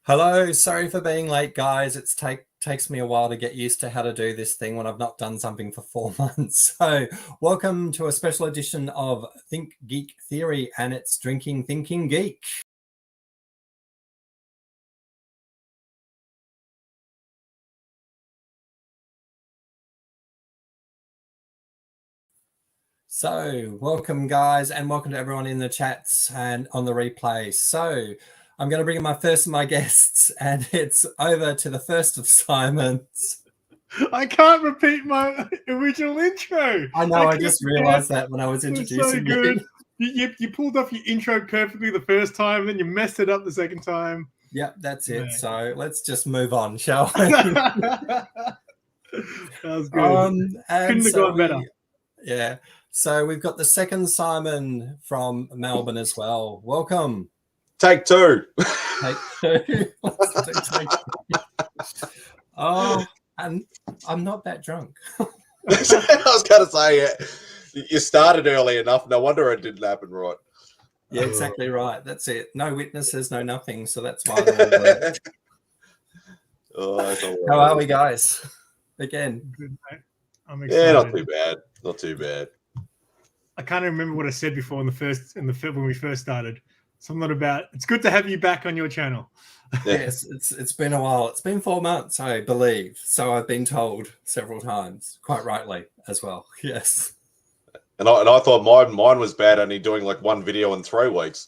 Hello, sorry for being late, guys. It takes me a while to get used to how to do this thing when I've not done something for 4 months. So welcome to a special edition of Think Geek Theory, and it's Drinking Thinking Geek. So welcome, guys, and welcome to everyone in the chats and on the replay. So I'm going to bring in my first of my guests, and it's over to the first of Simons. I can't repeat my original intro. I know, I just realised that when I was introducing so good. You pulled off your intro perfectly the first time, then you messed it up the second time. Yep, that's it. Yeah. So let's just move on, shall we? That was good. Couldn't have gone better. Yeah. So we've got the second Simon from Melbourne as well. Welcome. Take two. Take two. Oh, and I'm not that drunk. I was going to say, you started early enough. No wonder it didn't happen right. Yeah, exactly right. That's it. No witnesses, no nothing. So that's why. How are we, guys? Again. Good, I'm excited. Yeah, not too bad. Not too bad. I can't remember what I said before when we first started. Something about it's good to have you back on your channel. Yes, it's been a while. It's been 4 months, I believe. So I've been told several times, quite rightly as well. Yes. And I thought mine was bad, only doing like one video in 3 weeks.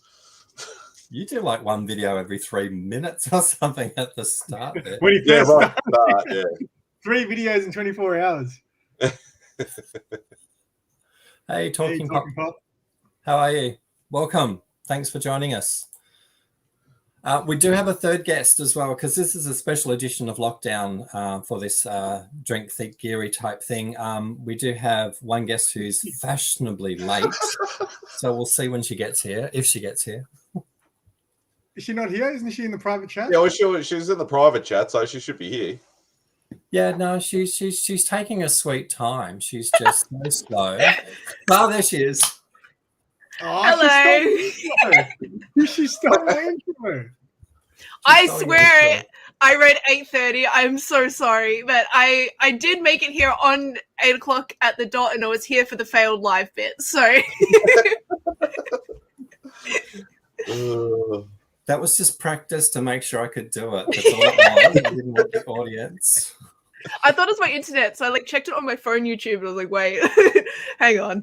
You do like one video every 3 minutes or something at the start. When you first started, yeah. 3 videos in 24 hours. Hey, Talking Pop. How are you? Welcome. Thanks for joining us. We do have a third guest as well, because this is a special edition of Lockdown for this Drink Think Geary type thing. We do have one guest who's fashionably late, so we'll see when she gets here, if she gets here. Is she not here? Isn't she in the private chat? Yeah, well, she's in the private chat, so she should be here. Yeah, no, she's taking a sweet time. She's just so slow. Oh, there she is. Oh, hello. She stole my intro. I swear I read 8:30. I'm so sorry, but I did make it here on 8 o'clock at the dot, and I was here for the failed live bit. So that was just practice to make sure I could do it. That's all it was. I didn't want the audience. I thought it was my internet, so I checked it on my phone YouTube, and I was like, wait, hang on.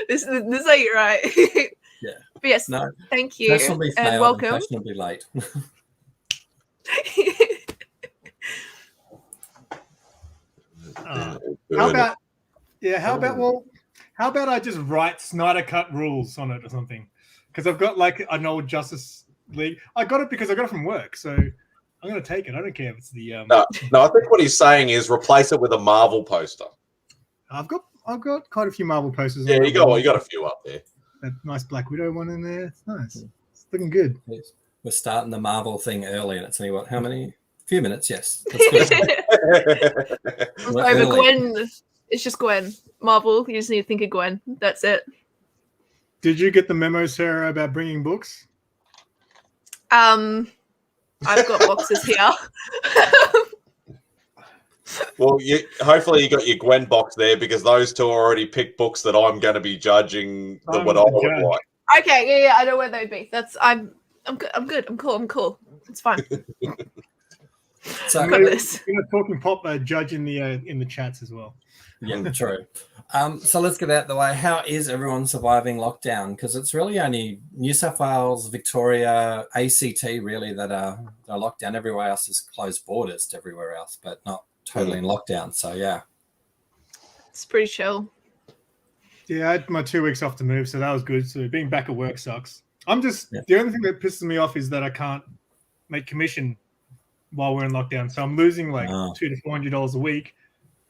this ain't right. Yeah. But yes, no, thank you. And welcome. Fashionably late. How about I just write Snyder Cut rules on it or something? Because I've got like an old Justice League. I got it because I got it from work, so I'm going to take it. I don't care if it's the No, I think what he's saying is replace it with a Marvel poster. I've got quite a few Marvel posters. Yeah, you got a few up there. That nice Black Widow one in there. It's nice. It's looking good. We're starting the Marvel thing early, and it's only what? How many? Few minutes, yes. That's good. Over Gwen. It's just Gwen. Marvel. You just need to think of Gwen. That's it. Did you get the memo, Sarah, about bringing books? I've got boxes here. Well, hopefully you got your Gwen box there, because those two already picked books that I'm going to be judging what I would like. Okay, yeah, I know where they'd be. I'm good. I'm cool. It's fine. So Talking Pop judge in the chats as well. Yeah, true. So let's get out the way. How is everyone surviving lockdown? Because it's really only New South Wales, Victoria, ACT really that are locked down. Everywhere else is closed borders to everywhere else, but not totally in lockdown. So yeah, it's pretty chill. Yeah, I had my 2 weeks off to move, so that was good. So being back at work sucks. The only thing that pisses me off is that I can't make commission while we're in lockdown. So I'm losing like $200 to $400 a week,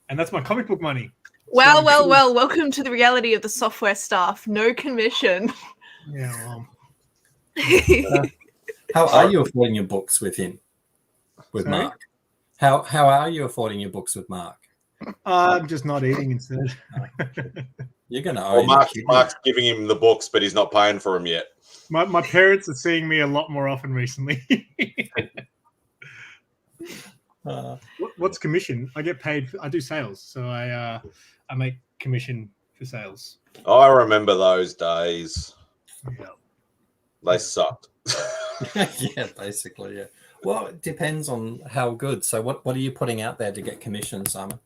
and that's my comic book money. Well, welcome to the reality of the software staff. No commission. Yeah, well. How are you affording your books with him? With Sorry? Mark? How are you affording your books with Mark? I'm just not eating instead. You're going to owe Mark's giving him the books, but he's not paying for them yet. My parents are seeing me a lot more often recently. What's commission? I get paid. I do sales, so I make commission for sales. I remember those days. Yeah. They sucked. Yeah, basically, yeah. Well, it depends on how good. So what are you putting out there to get commission, Simon?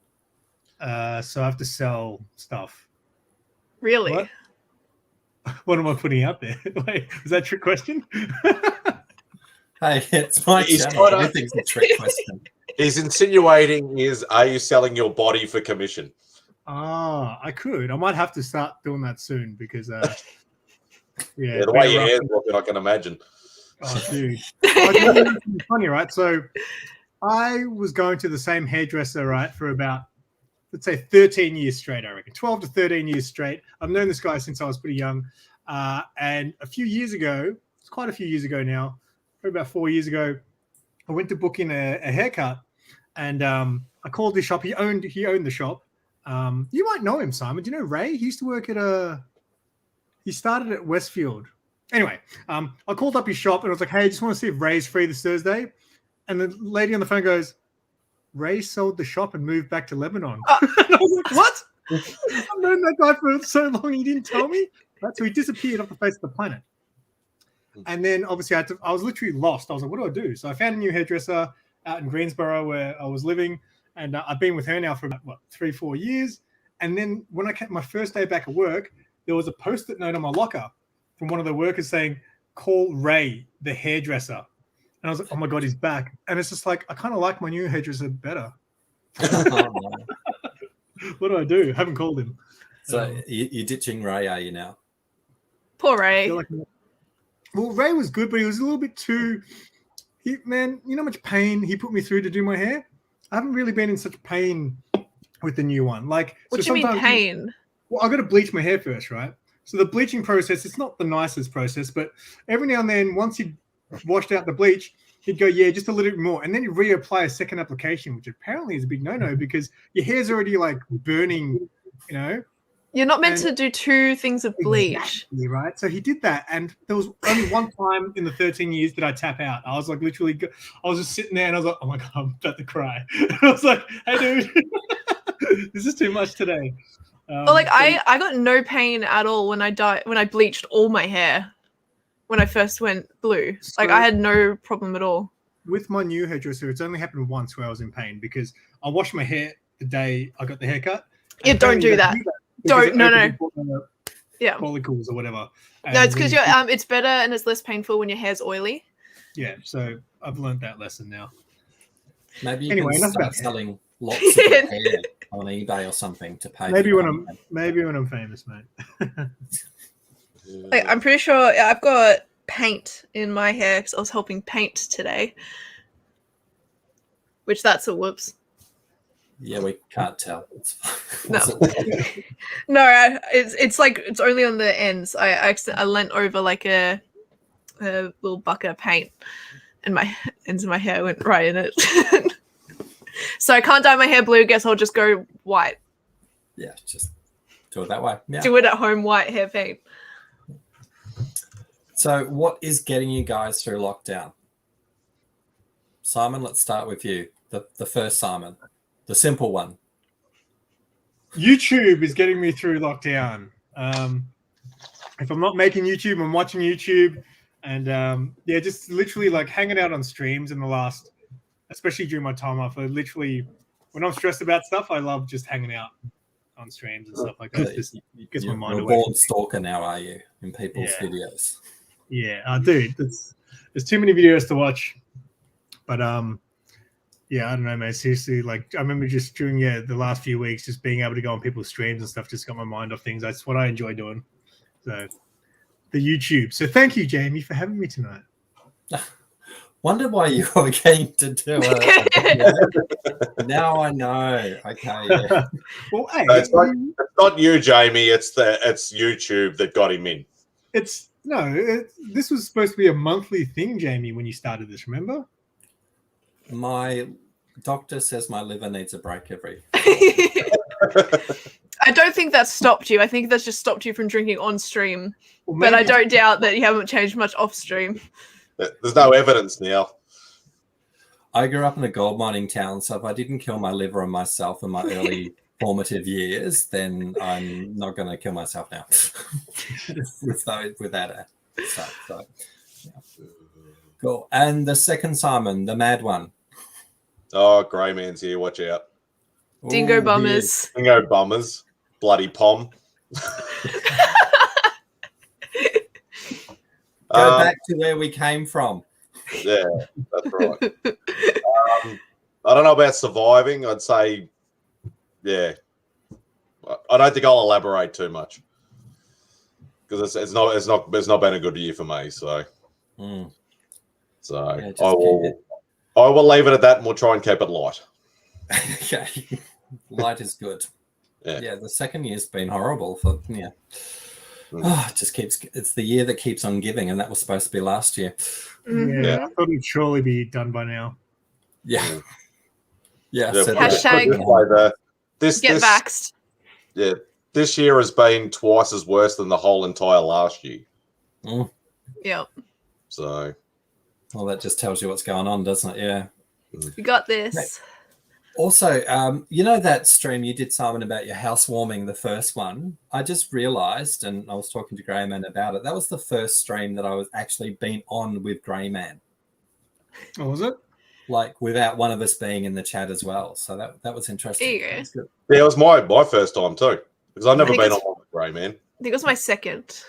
So I have to sell stuff. Really? What am I putting out there? Wait, is that a trick question? Hey, it's my channel. Everything's a trick question. He's insinuating are you selling your body for commission? I could. I might have to start doing that soon because yeah, the way your hair's looking, I can imagine. Oh, dude. It's funny, right? So I was going to the same hairdresser, right, for about, let's say 13 years straight, I reckon. 12 to 13 years straight. I've known this guy since I was pretty young. And a few years ago, it's quite a few years ago now, probably about 4 years ago, I went to book in a haircut, and I called this shop. He owned the shop. You might know him, Simon. Do you know Ray? He used to work at he started at Westfield. Anyway, I called up his shop and I was like, hey, I just want to see if Ray's free this Thursday. And the lady on the phone goes, Ray sold the shop and moved back to Lebanon. And I was like, what? I've known that guy for so long. He didn't tell me. Right? So he disappeared off the face of the planet. And then obviously I was literally lost. I was like, what do I do? So I found a new hairdresser out in Greensboro where I was living. And I've been with her now for about, 3-4 years. And then when I came my first day back at work, there was a post-it note on my locker from one of the workers saying, call Ray, the hairdresser. And I was like, oh my God, he's back. And it's just like, I kind of like my new hairdresser better. What do I do? I haven't called him. So you're ditching Ray, are you now? Poor Ray. Well, Ray was good, but he was a little bit too... Man, you know how much pain he put me through to do my hair? I haven't really been in such pain with the new one. Like, what do you mean pain? Well, I've got to bleach my hair first, right? So the bleaching process, it's not the nicest process, but every now and then, once you've washed out the bleach, he'd go, yeah, just a little bit more. And then you reapply a second application, which apparently is a big no-no because your hair's already like burning, you know? You're not meant to do 2 things of bleach. Exactly, right? So he did that. And there was only one time in the 13 years that I tap out. I was like literally, I was just sitting there and I was like, oh my God, I'm about to cry. And I was like, hey, dude, this is too much today. Well, like I got no pain at all when I bleached all my hair when I first went blue. So, like I had no problem at all. With my new hairdresser, it's only happened once where I was in pain because I washed my hair the day I got the haircut. Yeah, don't do that. Don't, no. Yeah. Follicles or whatever. And no, it's because it's better and it's less painful when your hair's oily. Yeah, so I've learned that lesson now. Maybe you can start selling lots of hair on eBay or something to pay. Maybe when I'm famous, mate. Like, I'm pretty sure I've got paint in my hair because I was helping paint today. Which that's a whoops. Yeah, we can't tell. No, no, it's like it's only on the ends. I leant over like a little bucket of paint, and my ends of my hair went right in it. So I can't dye my hair blue. Guess I'll just go white. Yeah, just do it that way. Yeah. Do it at home, white hair paint. So, what is getting you guys through lockdown? Simon, let's start with you. The first Simon. The simple one. YouTube is getting me through lockdown. If I'm not making YouTube, I'm watching YouTube. And yeah, just literally like hanging out on streams in the last, especially during my time off. I literally, when I'm stressed about stuff, I love just hanging out on streams and stuff like that. Just gets my mind away. You're a born stalker now, are you, in people's videos? Yeah, dude, there's too many videos to watch. But yeah, I don't know, man. Seriously, like I remember just during the last few weeks, just being able to go on people's streams and stuff, just got my mind off things. That's what I enjoy doing. So the YouTube. So thank you, Jamie, for having me tonight. Wonder why you were keen to do it. Now I know. Okay. Yeah. Well, hey, it's not you, Jamie. It's YouTube that got him in. This was supposed to be a monthly thing, Jamie, when you started this. Remember? My doctor says my liver needs a break every. I I don't think that stopped you. I think that's just stopped you from drinking on stream. Well, but I don't doubt that you haven't changed much off stream. There's no evidence, Neil. I grew up in a gold mining town, so if I didn't kill my liver and myself in my early formative years, then I'm not going to kill myself now. Without a so yeah. Cool. And the second Simon, the mad one. Oh, Grey Man's here. Watch out. Dingo bummers. Dingo bummers. Bloody pom. Go back to where we came from. Yeah, that's right. I don't know about surviving. I'd say, yeah. I don't think I'll elaborate too much because it's not been a good year for me. So, yeah, I will leave it at that, and we'll try and keep it light. Okay, light is good. Yeah, the second year's been horrible for Oh, it just keeps. It's the year that keeps on giving, and that was supposed to be last year. Yeah, I thought it'd surely be done by now. Yeah. So hashtag get vaxxed. Yeah, this year has been twice as worse than the whole entire last year. Yeah. So. Well, that just tells you what's going on, doesn't it? Yeah. We got this. Also, you know that stream you did, Simon, about your housewarming, the first one? I just realised, and I was talking to Greyman about it, that was the first stream that I was actually been on with Greyman. Oh, was it? Like, without one of us being in the chat as well. So that was interesting. There you go. Yeah, it was my first time too, because I've never been on with Greyman. I think it was my second.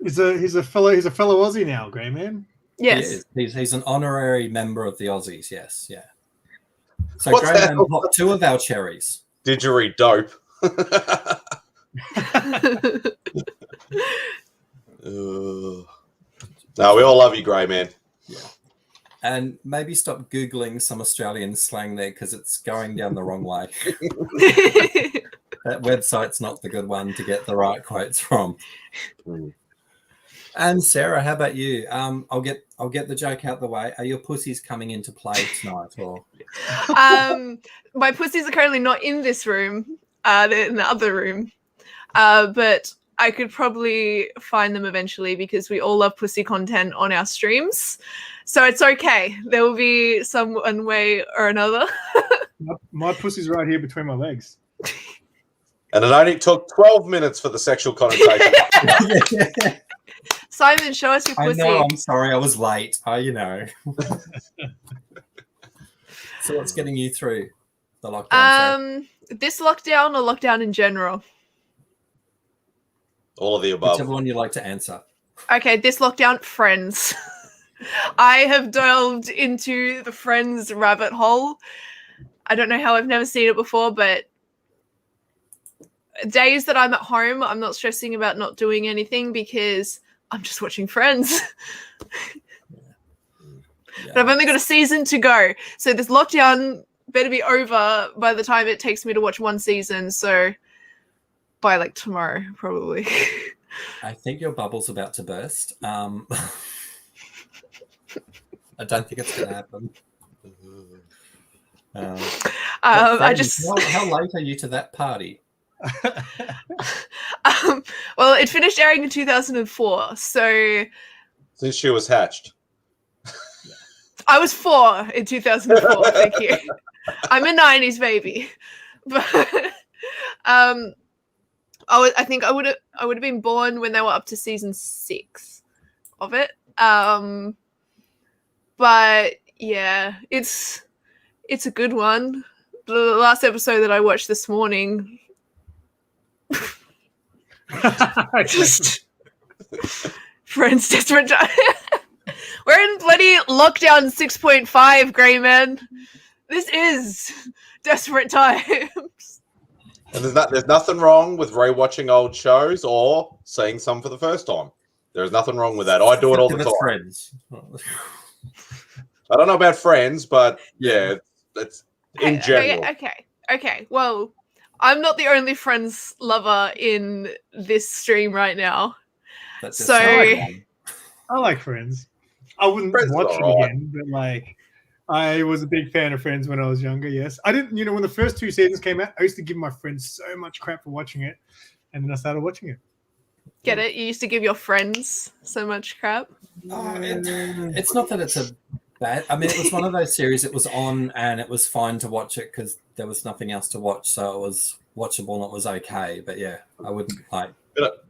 He's a fellow Aussie now, Greyman. Yes. He's an honorary member of the Aussies, yes, yeah. So Greyman popped 2 of our cherries. Didgeridoo dope. No, we all love you, Greyman. Yeah. And maybe stop Googling some Australian slang there because it's going down the wrong way. That website's not the good one to get the right quotes from. And Sarah, how about you? I'll get the joke out the way. Are your pussies coming into play tonight, or? My pussies are currently not in this room. They're in the other room. But I could probably find them eventually because we all love pussy content on our streams. So it's okay. There will be some one way or another. My pussy's right here between my legs. And it only took 12 minutes for the sexual connotation. Simon, show us your pussy. I know, I'm sorry, I was late. You know. So what's getting you through the lockdown? This lockdown or lockdown in general? All of the above. Whichever one you'd like to answer. Okay, this lockdown, Friends. I have delved into the Friends rabbit hole. I don't know how I've never seen it before, but days that I'm at home, I'm not stressing about not doing anything because I'm just watching Friends. But I've only got a season to go. So this lockdown better be over by the time it takes me to watch one season. So by like tomorrow, probably. I think your bubble's about to burst. I don't think it's going to happen. How late are you to that party? Well, it finished airing in 2004, so since she was hatched. I was 4 in 2004. Thank you. I'm a 90s baby, but I think I would have been born when they were up to season 6 of it. But yeah, it's a good one. The last episode that I watched this morning. Just Friends desperate time. We're in bloody lockdown 6.5, Greyman. This is desperate times. And there's nothing wrong with rewatching old shows or seeing some for the first time. There's nothing wrong with that. I do it all the time. Friends. I don't know about Friends, but yeah, it's in general. Okay. Well, I'm not the only Friends lover in this stream right now. I like Friends. I wouldn't watch it again, but like I was a big fan of Friends when I was younger. Yes, I didn't. When the first 2 seasons came out, I used to give my friends so much crap for watching it, and then I started watching it. Get it? You used to give your friends so much crap. It's not that it's a bad. I mean, it was one of those series. It was on, and it was fine to watch it because there was nothing else to watch, so it was watchable and it was okay. But yeah, I wouldn't like.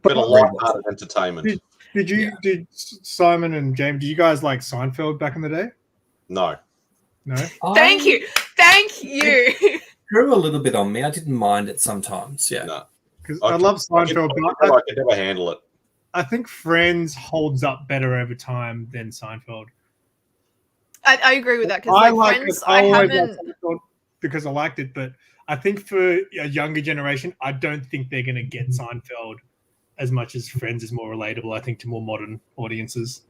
Bit of light-hearted entertainment. Did Simon and James? Did you guys like Seinfeld back in the day? No. No. Thank you. It grew a little bit on me. I didn't mind it sometimes. Yeah. No. Because I love Seinfeld, but I could never handle it. I think Friends holds up better over time than Seinfeld. I agree with that because Friends, I haven't because I liked it, but I think for a younger generation, I don't think they're going to get Seinfeld as much as Friends is more relatable. I think to more modern audiences.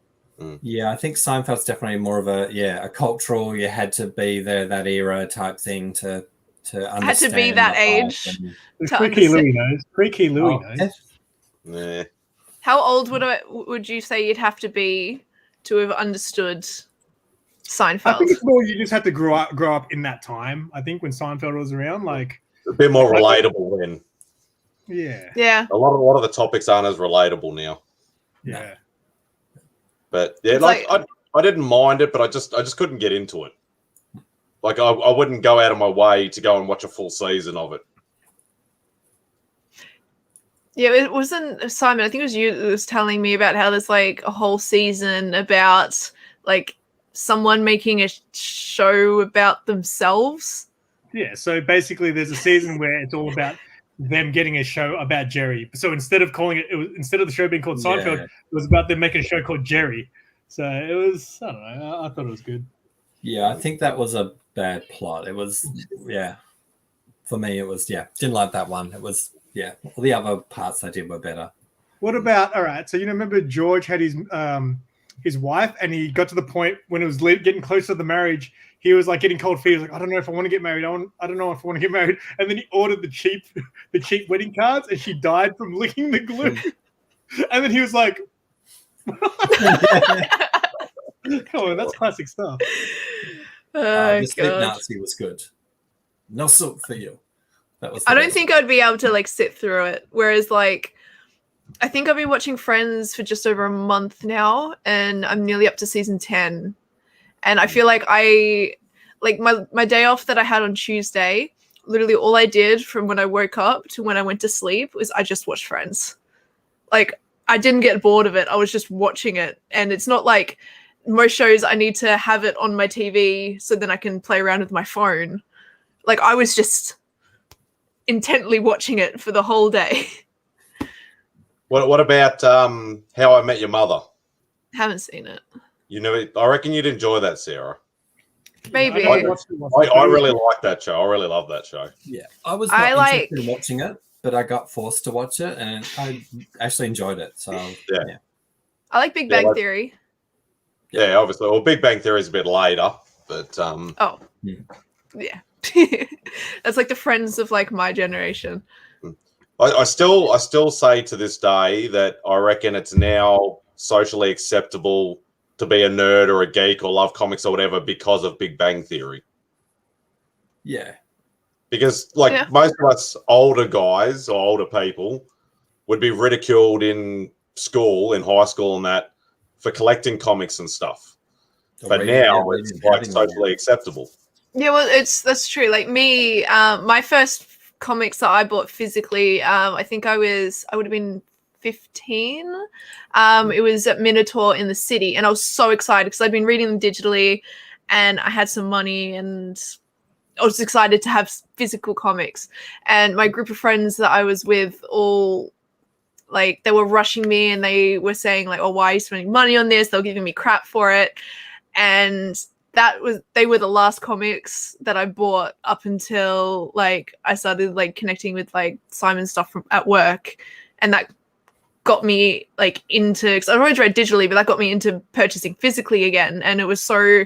Yeah, I think Seinfeld's definitely more of a cultural. You had to be there that era type thing to understand. Had to be that age. Pre-Key Louie knows. Pre-Key Louie knows. Nah. How old would you say you'd have to be to have understood Seinfeld? I think it's more you just had to grow up in that time. I think when Seinfeld was around, like a bit more relatable then. Yeah. A lot of the topics aren't as relatable now. Yeah. But yeah, I didn't mind it, but I just couldn't get into it. Like I wouldn't go out of my way to go and watch a full season of it. Yeah, it wasn't Simon. I think it was you that was telling me about how there's like a whole season about like someone making a show about themselves. Yeah, so basically there's a season where it's all about them getting a show about Jerry. So instead of instead of the show being called Seinfeld, it was about them making a show called Jerry. So it was, I don't know, I thought it was good. Yeah, I think that was a bad plot. It was, for me, it was, didn't like that one. It was, all the other parts I did were better. What about, all right, so remember George had his wife, and he got to the point when it was getting close to the marriage, he was like getting cold feet. He was like, I don't know if I want to get married. I don't know if I want to get married. And then he ordered the cheap wedding cards, and she died from licking the glue. And then he was like, come on, that's classic stuff. The Sleep Nazi was good. No soup for you. That was. I don't think I'd be able to like sit through it. Whereas like, I think I've been watching Friends for just over a month now, and I'm nearly up to season 10. And I feel like my day off that I had on Tuesday, literally all I did from when I woke up to when I went to sleep was I just watched Friends. Like I didn't get bored of it. I was just watching it. And it's not like most shows I need to have it on my TV so then I can play around with my phone. Like I was just intently watching it for the whole day. What about How I Met Your Mother? Haven't seen it. I reckon you'd enjoy that, Sarah. Maybe. I really like that show. I really love that show. Yeah, I was not interested in watching it, but I got forced to watch it, and I actually enjoyed it. So yeah. I like Big Bang Theory. Yeah, obviously. Well, Big Bang Theory is a bit later, but yeah. That's like the Friends of like my generation. I still say to this day that I reckon it's now socially acceptable to be a nerd or a geek or love comics or whatever because of Big Bang Theory. Yeah. Because most of us older guys or older people would be ridiculed in school, in high school and that, for collecting comics and stuff. But now it's like socially acceptable. Yeah, well, that's true. Like me, my first comics that I bought physically, I think I would have been 15. It was at Minotaur in the city, and I was so excited because I'd been reading them digitally, and I had some money, and I was excited to have physical comics. And my group of friends that I was with all like they were rushing me, and they were saying like, "Oh, why are you spending money on this?" They were giving me crap for it, and they were the last comics that I bought up until like I started like connecting with like Simon stuff at work, and that got me like into, because I've always read digitally, but that got me into purchasing physically again. And it was so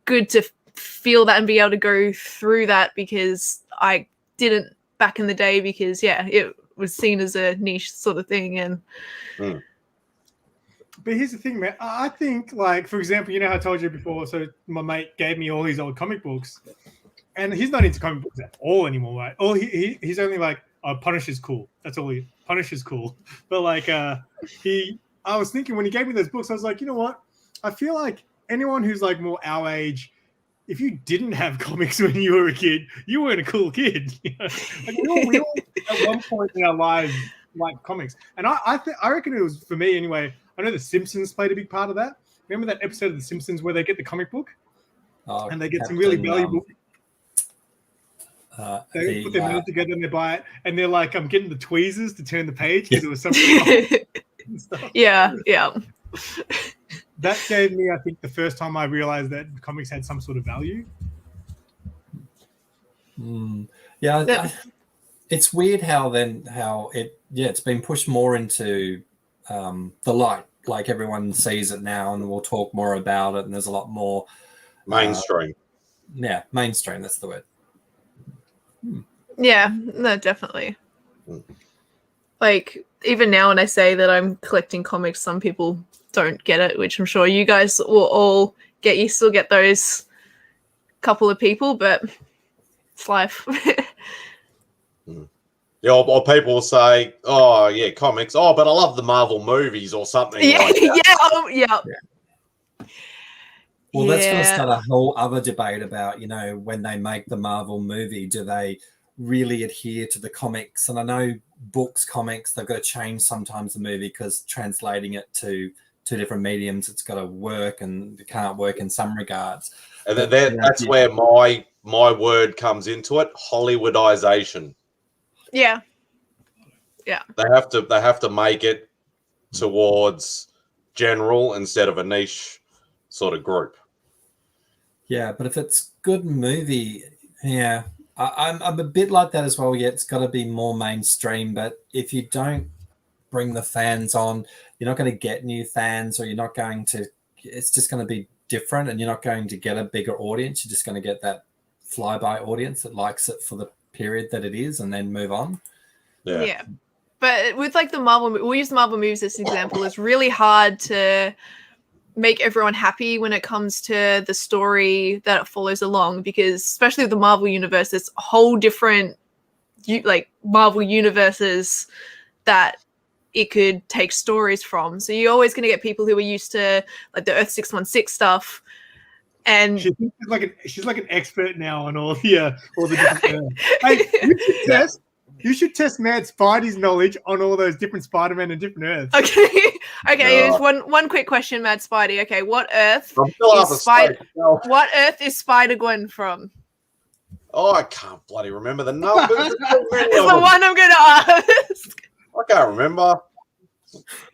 good to feel that and be able to go through that, because I didn't back in the day, because it was seen as a niche sort of thing. And But here's the thing, man. I think, like, for example, you know how I told you before, so my mate gave me all his old comic books, and he's not into comic books at all anymore, right? He's only like, oh, Punisher's cool. That's all Punisher's cool. But like, I was thinking when he gave me those books, I was like, you know what? I feel like anyone who's like more our age, if you didn't have comics when you were a kid, you weren't a cool kid. You know? Like we all at one point in our lives like comics, and I reckon it was, for me anyway. I know The Simpsons played a big part of that. Remember that episode of The Simpsons where they get the comic book and they get some really valuable. They put their money together and they buy it, and they're like, "I'm getting the tweezers to turn the page because it was something." Yeah. That gave me, I think, the first time I realized that comics had some sort of value. Yeah, it's weird how it's been pushed more into the light. Like everyone sees it now, and we'll talk more about it. And there's a lot more mainstream. Mainstream. That's the word. Yeah, no, definitely. Like even now, when I say that I'm collecting comics, some people don't get it, which I'm sure you guys will all get. You still get those couple of people, but it's life. Yeah, or people will say, "Oh, yeah, comics. Oh, but I love the Marvel movies or something." Yeah, like that. yeah. Well, that's going to start a whole other debate about, when they make the Marvel movie, do they really adhere to the comics? And I know comics, they've got to change sometimes the movie because translating it to two different mediums, it's got to work, and it can't work in some regards. And that's where my word comes into it: Hollywoodization. Yeah. They have to make it towards general instead of a niche sort of group. Yeah, but if it's good movie, I'm a bit like that as well. Yeah, it's got to be more mainstream. But if you don't bring the fans on, you're not going to get new fans, or you're not going to. It's just going to be different, and you're not going to get a bigger audience. You're just going to get that flyby audience that likes it for the period that it is, and then move on. Yeah. But with like the Marvel, we'll use the Marvel movies as an example. It's really hard to make everyone happy when it comes to the story that it follows along, because especially with the Marvel universe, there's a whole different like Marvel universes that it could take stories from. So you're always going to get people who are used to like the Earth 616 stuff. And she's like an expert now on all the different. Hey, you should test Mad Spidey's knowledge on all those different Spider-Man and different Earths. Okay. Here's one quick question, Mad Spidey. Okay, what Earth is Spider-Gwen from? Oh, I can't bloody remember the numbers. It's the one I'm going to ask. I can't remember.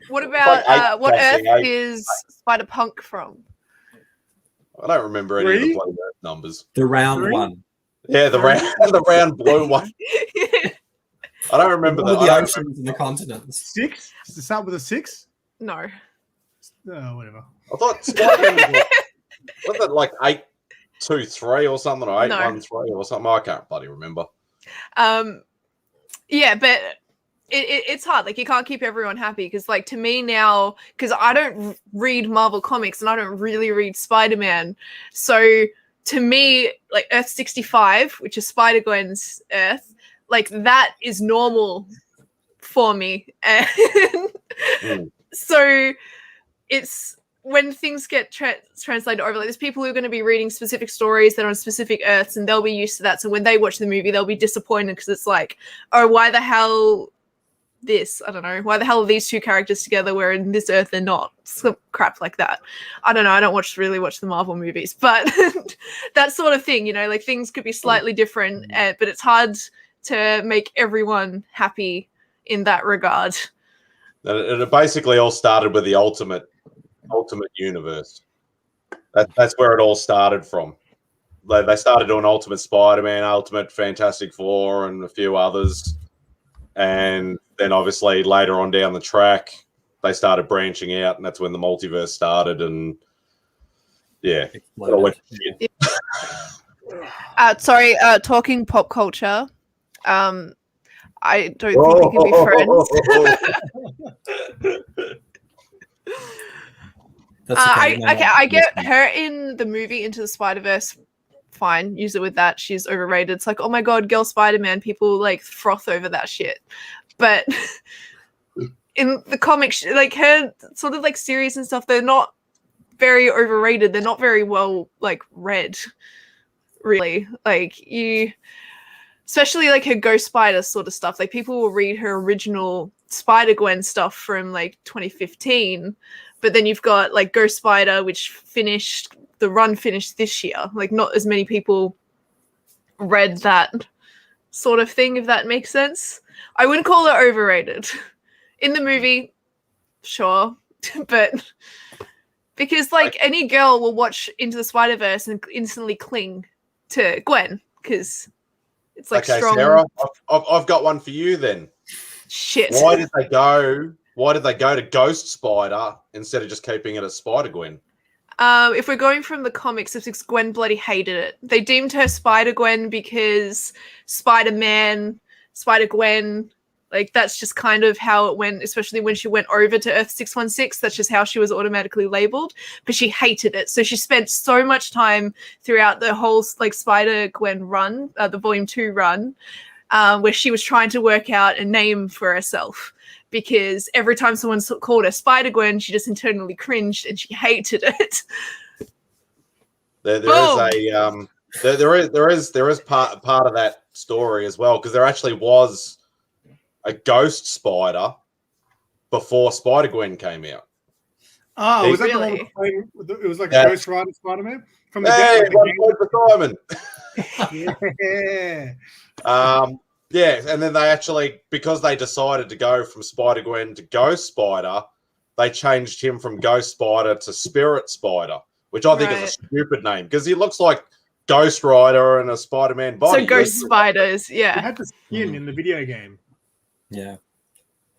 What about what Earth is Spider-Punk from? I don't remember any of the bloody Earth numbers. The round one. Yeah, the round blue one. I don't remember the oceans and the continents. 6? Does it start with a 6? No. No, whatever. I thought Spider-Man was it like 823 or something, or 813 or something? I can't bloody remember. Yeah, but it's hard. Like you can't keep everyone happy, because like to me now, because I don't read Marvel comics and I don't really read Spider-Man, so to me, like Earth 65, which is Spider-Gwen's Earth, like that is normal for me. And so it's when things get translated over, like there's people who are going to be reading specific stories that are on specific Earths, and they'll be used to that. So when they watch the movie, they'll be disappointed because it's like, oh, why the hell this? I don't know. Why the hell are these two characters together where in this Earth they're not? Some crap like that. I don't know. I don't really watch the Marvel movies, but that sort of thing, like things could be slightly different, but it's hard to make everyone happy in that regard. And it basically all started with the ultimate universe. That's where it all started from. They started doing Ultimate Spider-Man, Ultimate Fantastic Four, and a few others. And then obviously later on down the track, they started branching out, and that's when the multiverse started. And yeah. Sorry, talking pop culture. I don't think we can be friends. That's okay. I get her in the movie Into the Spider-Verse. Fine, use it with that. She's overrated. It's like, oh my god, girl Spider-Man. People like froth over that shit. But in the comics, like her sort of like series and stuff, they're not very overrated. They're not very well like read, really. Like you, especially like her Ghost Spider sort of stuff. Like people will read her original Spider-Gwen stuff from like 2015, but then you've got like Ghost Spider, which finished this year. Like not as many people read that sort of thing, if that makes sense. I wouldn't call it overrated. In the movie, sure, but because like any girl will watch Into the Spider-Verse and instantly cling to Gwen because it's like strong. Sarah, I've got one for you then. Shit. Why did they go to Ghost Spider instead of just keeping it as Spider-Gwen? If we're going from the comics, it's because Gwen bloody hated it. They deemed her Spider-Gwen because Spider-Man, Spider-Gwen, like that's just kind of how it went, especially when she went over to Earth 616. That's just how she was automatically labeled, but she hated it. So she spent so much time throughout the whole like Spider-Gwen run, the Volume 2 run, where she was trying to work out a name for herself. Because every time someone called her Spider-Gwen, she just internally cringed and she hated it. There is part of that story as well, because there actually was a Ghost Spider before Spider-Gwen came out. Oh, was that really? the one with it was like a Ghost Rider Spider-Man from the Yeah. Yeah, and then they actually, because they decided to go from Spider-Gwen to Ghost Spider, they changed him from Ghost Spider to Spirit Spider, which I think is a stupid name because he looks like Ghost Rider and a Spider-Man body. So Ghost Spiders, yeah. He had the skin in the video game. Yeah.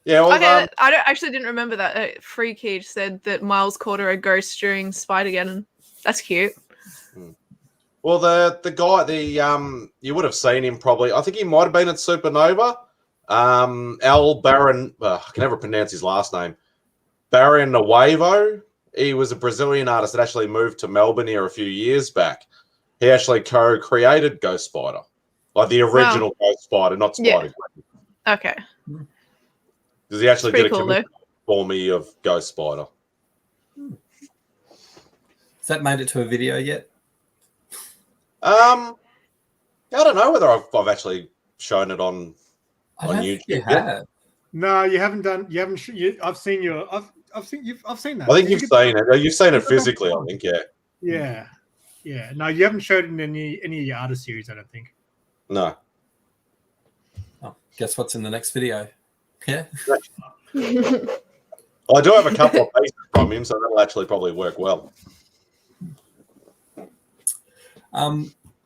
Yeah. Well, okay, actually didn't remember that. Freaky said that Miles called her a ghost during Spider-Geddon. That's cute. Well, the guy, you would have seen him probably. I think he might have been at Supernova. Al Baron, I can never pronounce his last name. Baron Nuevo. He was a Brazilian artist that actually moved to Melbourne here a few years back. He actually co-created Ghost Spider, like the original Ghost Spider, not Spider. Yeah. Okay. Because he actually did a cool, commission for me of Ghost Spider. Has that made it to a video yet? I don't know whether I've actually shown it on YouTube. You have. No, you haven't done. You haven't. I've seen your. I've seen that. I think you've seen it. You've seen it physically. I think. Yeah. Yeah. No, you haven't showed it in any of your artist series. I don't think. No. Oh, guess what's in the next video? Yeah. Well, I do have a couple of pieces from him, so that'll actually probably work well.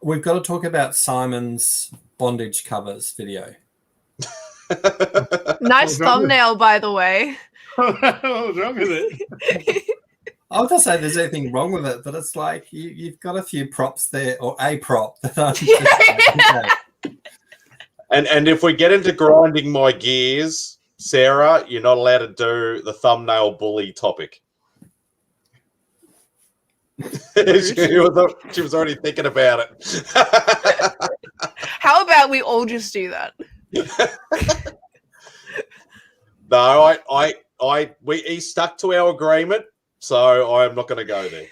We've got to talk about Simon's bondage covers video. Nice thumbnail, by the way. What was wrong with it? I would not say there's anything wrong with it, but it's like you've got a few props there, or a prop. That I'm just And if we get into grinding my gears, Sarah, you're not allowed to do the thumbnail bully topic. she was already thinking about it. How about we all just do that? No, he stuck to our agreement, so I'm not going to go there.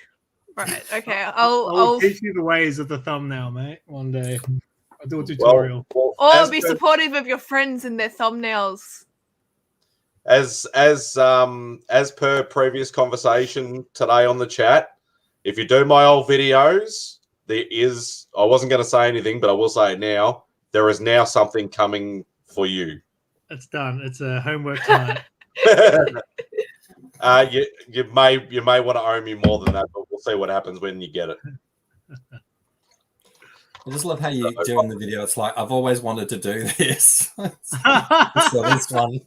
Right. Okay. I'll teach you the ways of the thumbnail, mate. One day, I'll do a tutorial. Or be supportive of your friends and their thumbnails. As per previous conversation today on the chat, if you do my old videos, I wasn't going to say anything, but I will say it now. There is now something coming for you. It's done. It's a homework tonight. You may want to owe me more than that, but we'll see what happens when you get it. I just love how you do in the video. It's like, I've always wanted to do this. So this one.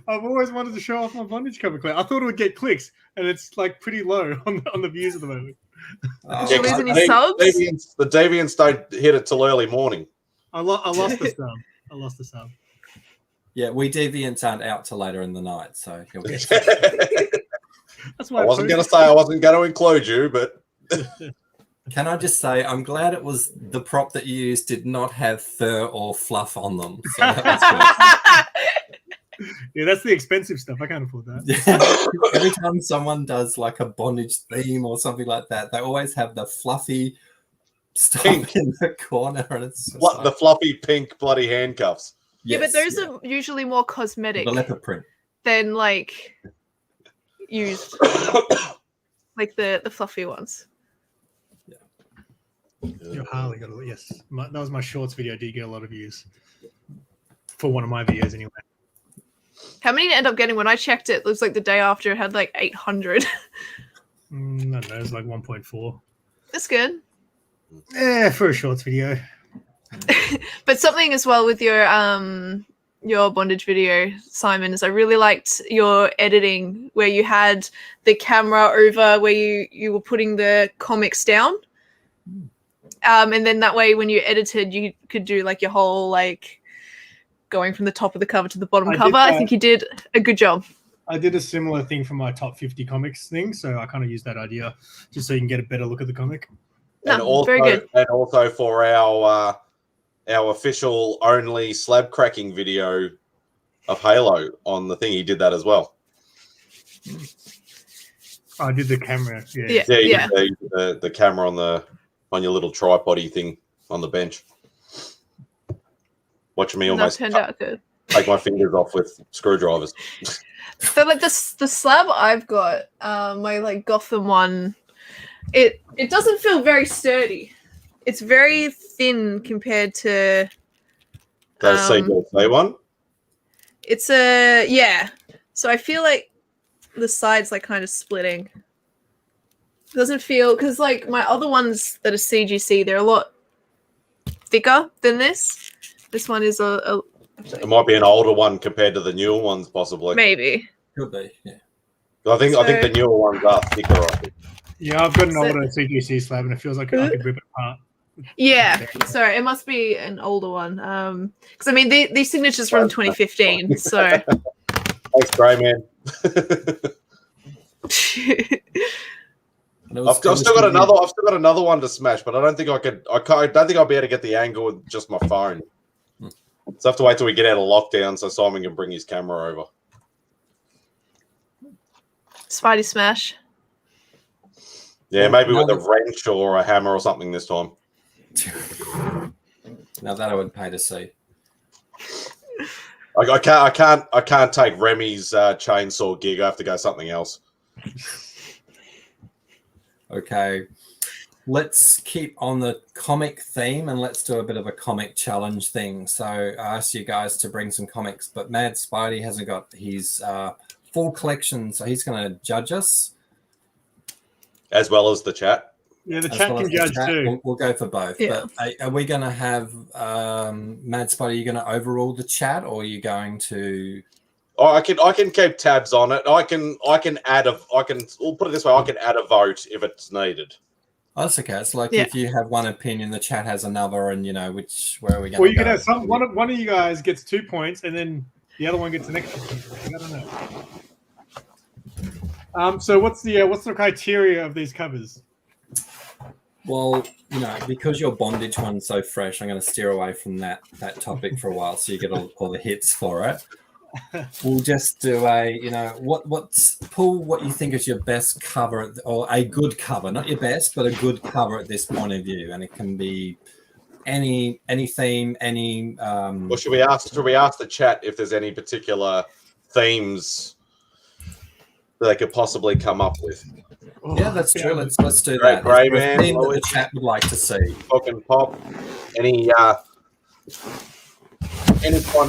I've always wanted to show off my bondage cover clip. I thought it would get clicks, and it's like pretty low on the views at the moment. Did you lose any subs? The deviants don't hit it till early morning. I lost the sub. I lost the sub. Yeah, we deviants aren't out till later in the night, so you'll get That's I wasn't going to say I wasn't going to include you, but Can I just say I'm glad it was the prop that you used did not have fur or fluff on them. So that was good. Yeah, that's the expensive stuff. I can't afford that. Yeah. Every time someone does like a bondage theme or something like that, they always have the fluffy stuff Pink. in the corner, and it's just what the fluffy pink bloody handcuffs? Yeah, but those are usually more cosmetic the leopard print than like used, like the fluffy ones. Your Harley got yes. That was my shorts video. Did get a lot of views for one of my videos anyway. How many did you end up getting? When I checked it, looks like the day after it had like 800. I don't know. It was like 1.4. That's good. Yeah, for a shorts video. But something as well with your bondage video, Simon, is I really liked your editing where you had the camera over where you were putting the comics down. And then that way when you edited, you could do like your whole like going from the top of the cover to the bottom cover. I think you did a good job. I did a similar thing for my top 50 comics thing, so I kind of used that idea just so you can get a better look at the comic. And also, very good. And also for our official only slab cracking video of Halo on the thing, he did that as well. I did the camera. You did the camera on your little tripod-y thing on the bench. Watching me almost turned out good. take my fingers off with screwdrivers. So like the slab I've got, my like Gotham one, it doesn't feel very sturdy. It's very thin compared to The CGC one? It's so I feel like the side's like kind of splitting. It doesn't feel, because like my other ones that are CGC, they're a lot thicker than this. This one is a It might be an older one compared to the newer ones, possibly. maybe. could be. Yeah. I think the newer ones are thicker. I think. Yeah, I've got an older CGC slab, and it feels like I could rip it apart. Yeah, sorry, it must be an older one. Because I mean, these signatures from 2015. So Thanks, Grey Man. I've still got another one to smash, but I don't think I don't think I'll be able to get the angle with just my phone. So I have to wait till we get out of lockdown so Simon can bring his camera over. Spidey smash. Yeah, maybe with a wrench or a hammer or something this time. Now that I would pay to see. I can't take Remy's chainsaw gig. I have to go something else. Okay, let's keep on the comic theme and let's do a bit of a comic challenge thing. So I asked you guys to bring some comics, but Mad Spidey hasn't got his full collection, so he's going to judge us. As well as the chat. Yeah, the chat can judge too. We'll go for both. Yeah. But are we going to have Mad Spidey? Are you going to overrule the chat, or are you going to? Oh, I can keep tabs on it. We'll put it this way. I can add a vote if it's needed. Oh, that's okay. It's like if you have one opinion, the chat has another, and where are we going? Well, you can have one of you guys gets 2 points, and then the other one gets an extra point. I don't know. So what's the criteria of these covers? Well, because your bondage one's so fresh, I'm going to steer away from that topic for a while, so you get all the hits for it. We'll just do Paul, what you think is your best cover, or a good cover, not your best, but a good cover at this point of view, and it can be any theme, any. Or should we ask the chat if there's any particular themes that they could possibly come up with? Yeah, that's true. Let's do that. Grey Man, theme that the chat would like to see. Fucking pop. Any kind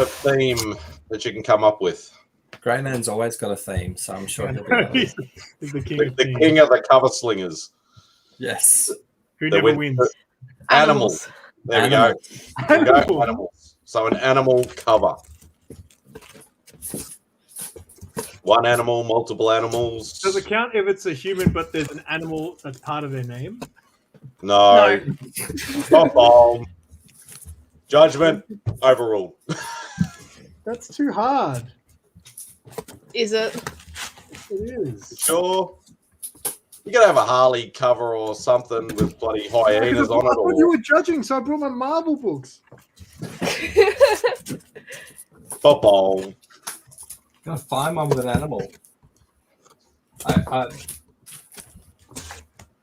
of theme that you can come up with. Grey Man's always got a theme, so I'm sure he'll be He's the king. King of the cover slingers. Yes. Who never wins. Animals. There we go. Animals. So an animal cover. One animal, multiple animals. Does it count if it's a human, but there's an animal that's part of their name? No. Not bomb. Judgment overruled. That's too hard. Is it? It is. Sure. You gotta have a Harley cover or something with bloody hyenas on it. I thought you were judging, so I brought my Marvel books. Football. Gotta find one with an animal.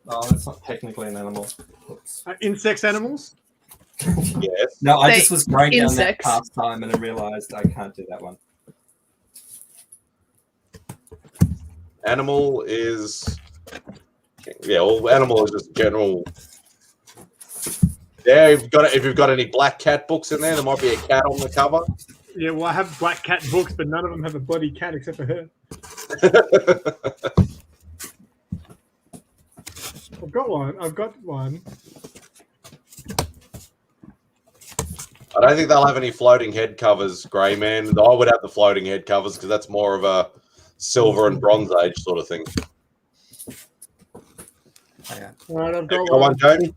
Oh, that's not technically an animal. Oops. Insects, animals? Yes. No, I just was going down that Insects. pastime and I realized I can't do that one. Animal is... Yeah, well, animal is just general... Yeah, if you've got any black cat books in there might be a cat on the cover. Yeah, well, I have black cat books, but none of them have a bloody cat except for her. I've got one. I don't think they'll have any floating head covers, Grey Man. I would have the floating head covers because that's more of a Silver and Bronze Age sort of thing. Okay. All right, I've You got got one. one, Jamie?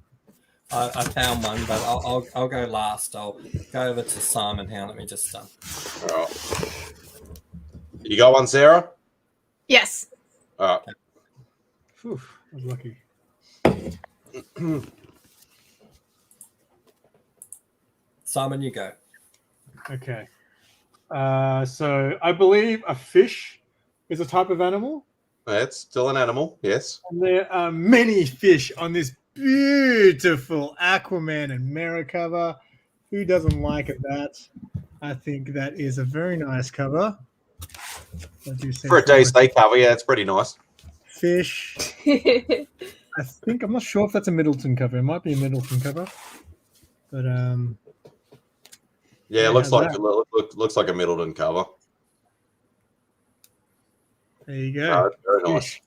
I found one, but I'll go last. I'll go over to Simon here. Let me just All right. You got one, Sarah? Yes. All right. Phew, I was lucky. Simon, you go. Okay. So I believe a fish is a type of animal. It's still an animal, yes. And there are many fish on this beautiful Aquaman and Mera cover. Who doesn't like that? I think that is a very nice cover. I do think For a day-stay cover, yeah, it's pretty nice. fish. I'm not sure if that's a Middleton cover. It might be a Middleton cover. But Yeah, it looks like a Middleton cover. there you go. No, it's very nice. Fish.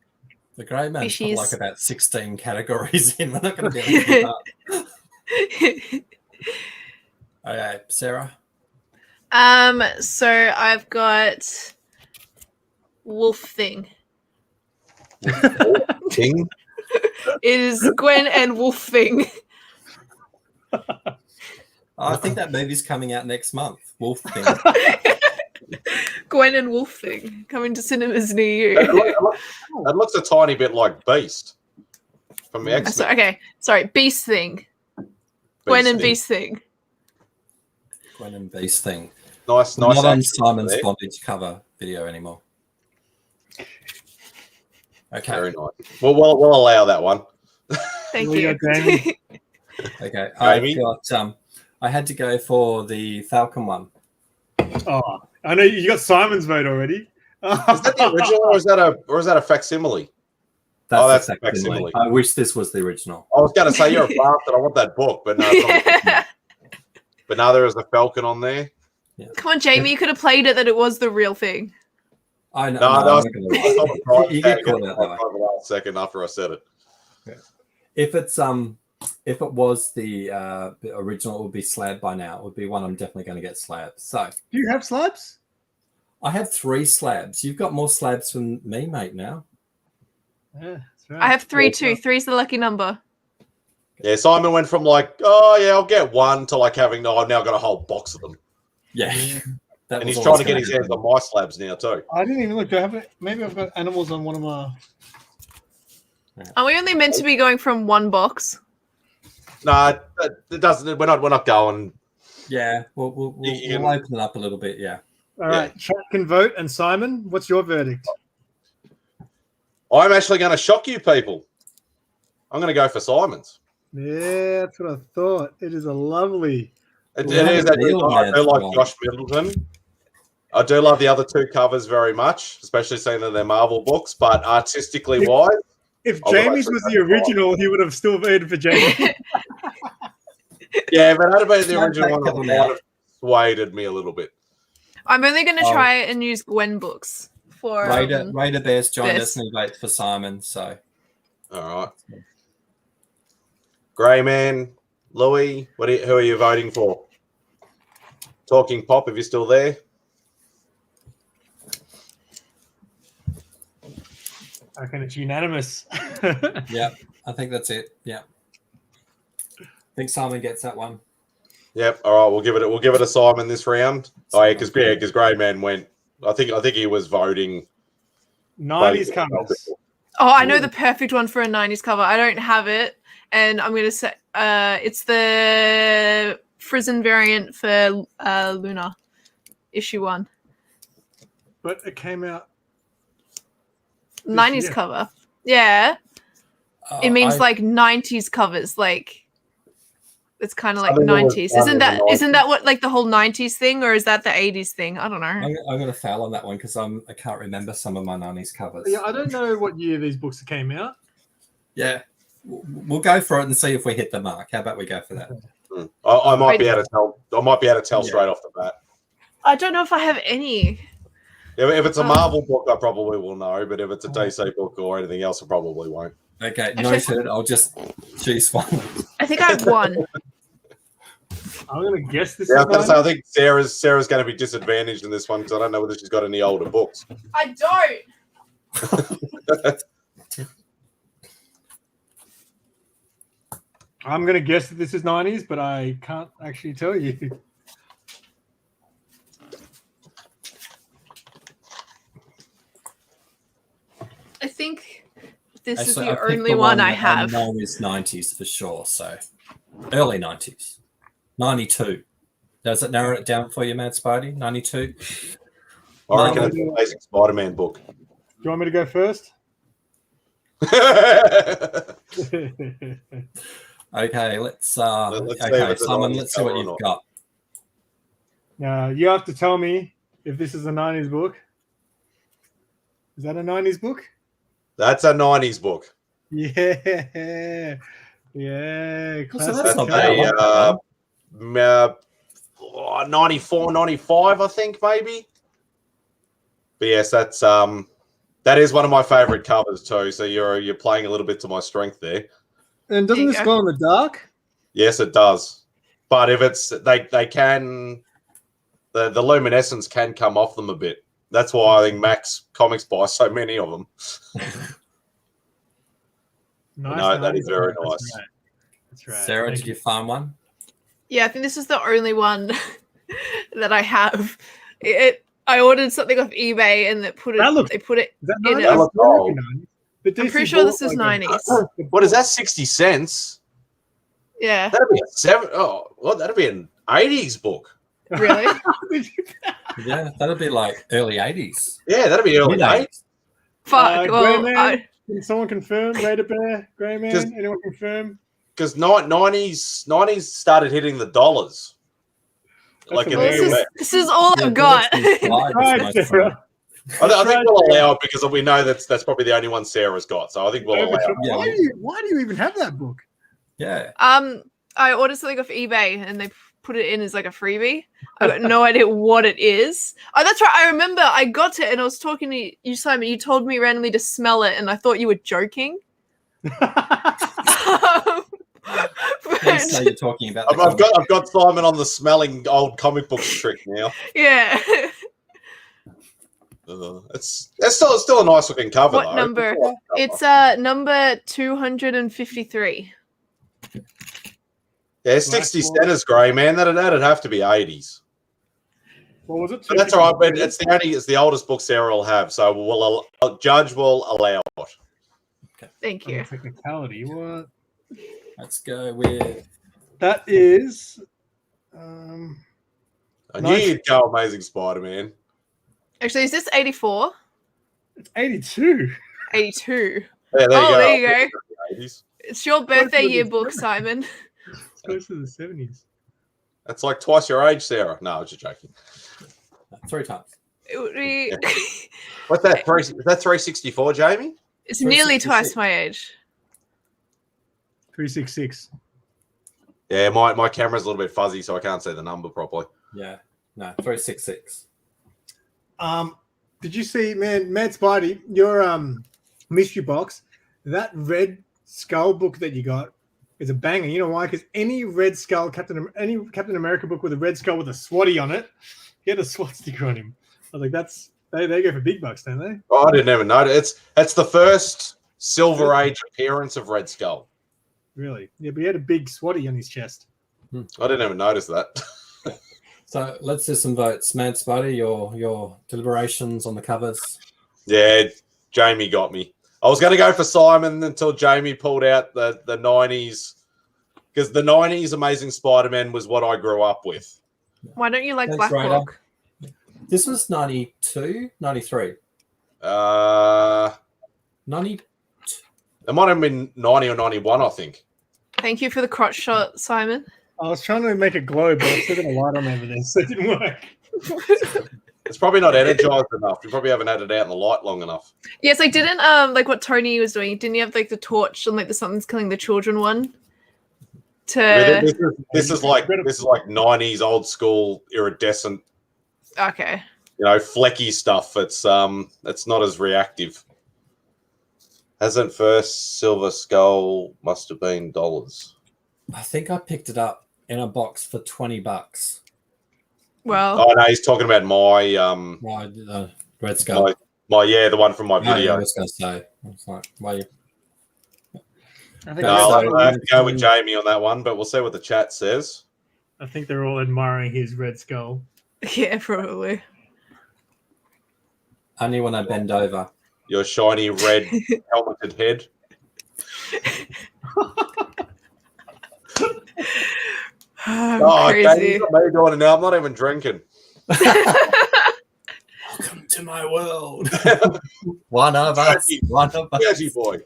The Grey Man's got Fishies. like about 16 categories in. We're not going to be able to keep up. Okay, Sarah. So I've got Wolf Thing. King? It is Gwen and Wolf Thing. I think that movie's coming out next month. Wolf Thing. Gwen and Wolf Thing coming to cinemas near you. That looks a tiny bit like Beast from the X-Men. Sorry, Beast Thing. Gwen and Beast Thing. Gwen and Beast Thing. Nice. Not on action Simon's there. bondage cover video anymore. Okay. Very nice. We'll allow that one. Thank There you you. go, Jamie. Okay. Jamie? I had to go for the Falcon one. Oh, I know you got Simon's vote already. Is that the original or is that a facsimile? That's a facsimile. I wish this was the original. I was going to say you're a bastard. I want that book, but no. It's not. But now there is a Falcon on there. Yeah. Come on, Jamie, you could have played it that it was the real thing. I know. No, I'm that was not gonna lie. You get caught out that way. the last second after I said it. If it was the original, it would be slab by now. It would be one I'm definitely going to get slab. So Do you have slabs? I have 3 slabs. You've got more slabs than me, mate. Now. Yeah, that's right. I have 3 too. 3's the lucky number. Yeah, Simon went from like, oh yeah, I'll get one to like having, I've now got a whole box of them. Yeah. And he's trying to get his hands on my slabs now too. I didn't even look. Do I have it? Maybe I've got animals on one of my. Are we only meant to be going from one box? No, it doesn't. We're not going. Yeah, we'll open it up a little bit. Yeah. All right, chat can vote. And Simon, what's your verdict? I'm actually going to shock you people. I'm going to go for Simon's. Yeah, that's what I thought. It is a lovely. It is. I do like Josh Middleton. I do love the other 2 covers very much, especially seeing that they're Marvel books. But artistically wise, If Jamie's was the original, he would have still voted for Jamie. yeah, but had it been the original one, it might have swayed me a little bit. I'm only going to try and use Gwen books for Raider Bears joined us and he votes for Simon. So, all right, Grey Man, Louis, who are you voting for? Talking Pop, if you're still there. I reckon it's unanimous. yeah, I think that's it. Yeah, I think Simon gets that one. Yep. All right, we'll give it a Simon this round. Oh yeah, because Grey Man went. I think he was voting 90s covers. Oh, I know the perfect one for a 90s cover. I don't have it, and I'm going to say it's the Frozen variant for Luna, issue 1. But it came out 90s year. cover. Yeah. It means like 90s covers, like it's kind of like 90s. Isn't that what like the whole 90s thing, or is that the 80s thing? I don't know. I'm going to fail on that one because I can't remember some of my 90s covers. Yeah, I don't know what year these books came out. Yeah, we'll go for it and see if we hit the mark. How about we go for that? I might be able to tell. I might be able to tell straight off the bat. I don't know if I have any. If it's a Marvel book, I probably will know. But if it's a DC book or anything else, I probably won't. Okay, noted. I'll just choose one. I think I have one. I'm going to guess this. Yeah, I think Sarah's going to be disadvantaged in this one because I don't know whether she's got any older books. I don't. I'm going to guess that this is 90s, but I can't actually tell you. I think this is the only one I have. I know is 90s for sure, so early 90s. 92. Does it narrow it down for you, Mad Spidey? 92? I reckon it's an Amazing Spider-Man book. Do you want me to go first? Okay, let's okay, Simon, let's see what you've got. Now, you have to tell me if this is a 90s book. Is that a 90s book? That's a 90s book. Yeah. Yeah. So that's not bad. 94, 95, I think, maybe. But yes, that is one of my favorite covers too. So you're playing a little bit to my strength there. And doesn't this glow in the dark? Yes, it does. But if it's they can the luminescence can come off them a bit. That's why I think Max Comics buys so many of them. That is very nice. That's right. Sarah, did you find one? Yeah, I think this is the only one that I have. I ordered something off eBay and they put it in it. I'm pretty sure this is 90s. What is that? 60 cents? Yeah. That'd be that'd be an 80s book. Really? Yeah, that'd be like early 80s. Yeah, that'd be early 80s. Fuck. Can someone confirm? Raider Bear, Grey Man, anyone confirm? Because 90s started hitting the dollars. This is all I've got. I think we'll allow it because we know that's probably the only one Sarah's got. So I think we'll allow it. Why do you even have that book? Yeah. I ordered something off eBay and they put it in as like a freebie. I got no idea what it is. Oh, that's right. I remember I got it and I was talking to you, Simon. You told me randomly to smell it and I thought you were joking. Please say you're talking about. I've got Simon on the smelling old comic books trick now. Yeah. It's still a nice looking cover. What number? It's number 253. Yeah, 60 centers, Grey Man. That'd have to be 80s. What was it? But that's all right. But it's the oldest book Sarah will have, so Judge will allow it. Okay. Thank you. Technicality. What? Let's go with. That is. I knew you'd go Amazing Spider-Man. Actually, is this 84? It's 82. 82. Yeah, there you go. 80s. It's your birthday yearbook, Simon. It's close to the 70s. That's like twice your age, Sarah. No, I was just joking. 3 times. It would be. Yeah. What's that? Is that 364, Jamie? It's nearly twice my age. 366. Yeah, my camera's a little bit fuzzy, so I can't see the number properly. Yeah, no, 366. Did you see, man, Mad Spidey, your mystery box, that Red Skull book that you got is a banger. You know why? Because any Red Skull any Captain America book with a Red Skull with a swatty on it, get a SWAT sticker on him. I was like, they go for big bucks, don't they? Oh, I didn't even know. It's the first Silver Age appearance of Red Skull. Really? Yeah, but he had a big swatty on his chest. I didn't even notice that. So let's do some votes. Mad Spidey, your deliberations on the covers. Yeah, Jamie got me. I was going to go for Simon until Jamie pulled out the 90s, because the 90s Amazing Spider-Man was what I grew up with. Why don't you like Thanks, Blacklock? This was 92, 93. 90. It might have been 90 or 91, I think. Thank you for the crotch shot, Simon. I was trying to make it glow, but I still got a light on over there, so it didn't work. It's probably not energized enough. You probably haven't had it out in the light long enough. Yes, I didn't like what Tony was doing. Didn't you have like the torch and like the Something's Killing the Children one? This is like 90s old school iridescent. Okay. Flecky stuff. It's not as reactive. Hasn't first Silver Skull must have been dollars. I think I picked it up in a box for $20. Well. Oh no, he's talking about my Red Skull. My the one from my video. I was going to say. I was like, why? I'll have to go with Jamie on that one, but we'll see what the chat says. I think they're all admiring his Red Skull. Yeah, probably. Only when I bend over. Your shiny red helmeted head. Crazy. Jamie, got me doing it now. I'm not even drinking. Welcome to my world. One of us. Jazzy boy.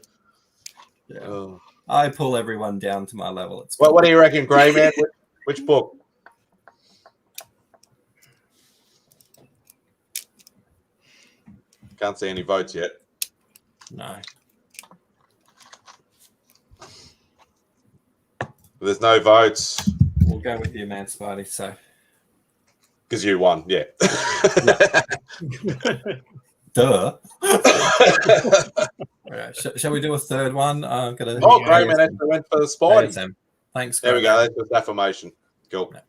Yeah. Oh. I pull everyone down to my level. It's what do you reckon, Grey Man? Which book? Can't see any votes yet. No. There's no votes. We'll go with you, man, Spidey. So. Because you won, yeah. Duh. Right, shall we do a third one? Grey Man actually went for the Spidey. Thanks. There we go. That's just affirmation. Cool. Yeah.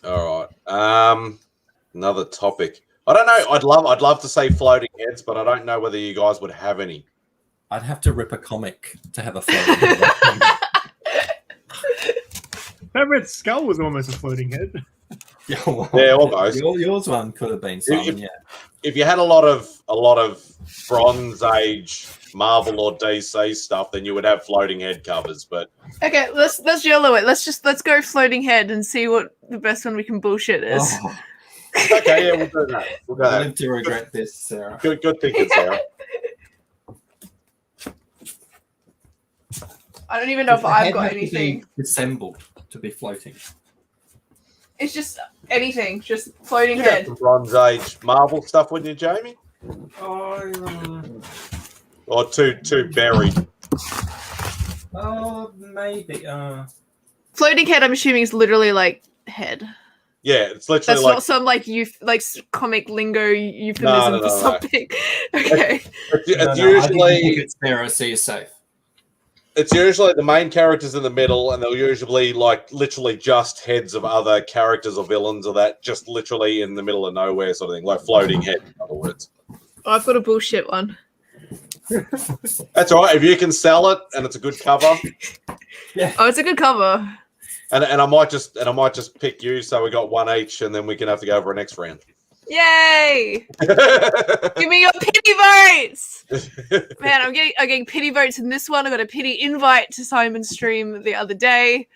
All right. Another topic. I don't know. I'd love to say floating heads, but I don't know whether you guys would have any. I'd have to rip a comic to have a floating head. That Red Skull was almost a floating head. Yeah, well, almost. Yours one could have been Simon, If you had a lot of Bronze Age Marvel or DC stuff, then you would have floating head covers. But okay, let's YOLO it. Let's go floating head and see what the best one we can bullshit is. Oh. Okay, yeah, we'll do that. We'll go I live to regret this, Sarah. Good thinking, Sarah. I don't even know if I've got anything. Assembled to be floating. It's just anything, just floating You head. some Bronze Age Marvel stuff, wouldn't you, Jamie? Or too buried. Oh, maybe. Floating head, I'm assuming, is literally like head. Yeah, it's literally That's not some like comic lingo euphemism for something. Okay. It's usually it's Sarah, so you're safe. It's usually the main characters in the middle, and they'll usually literally just heads of other characters or villains or that, just literally in the middle of nowhere sort of thing, like floating head, in other words. Oh, I've got a bullshit one. That's all right. If you can sell it and it's a good cover. Yeah. Oh, it's a good cover. And I might just pick you, so we got one each, and then we can have to go over a next round. Yay! Give me your pity votes! Man, I'm getting pity votes in this one. I got a pity invite to Simon's stream the other day.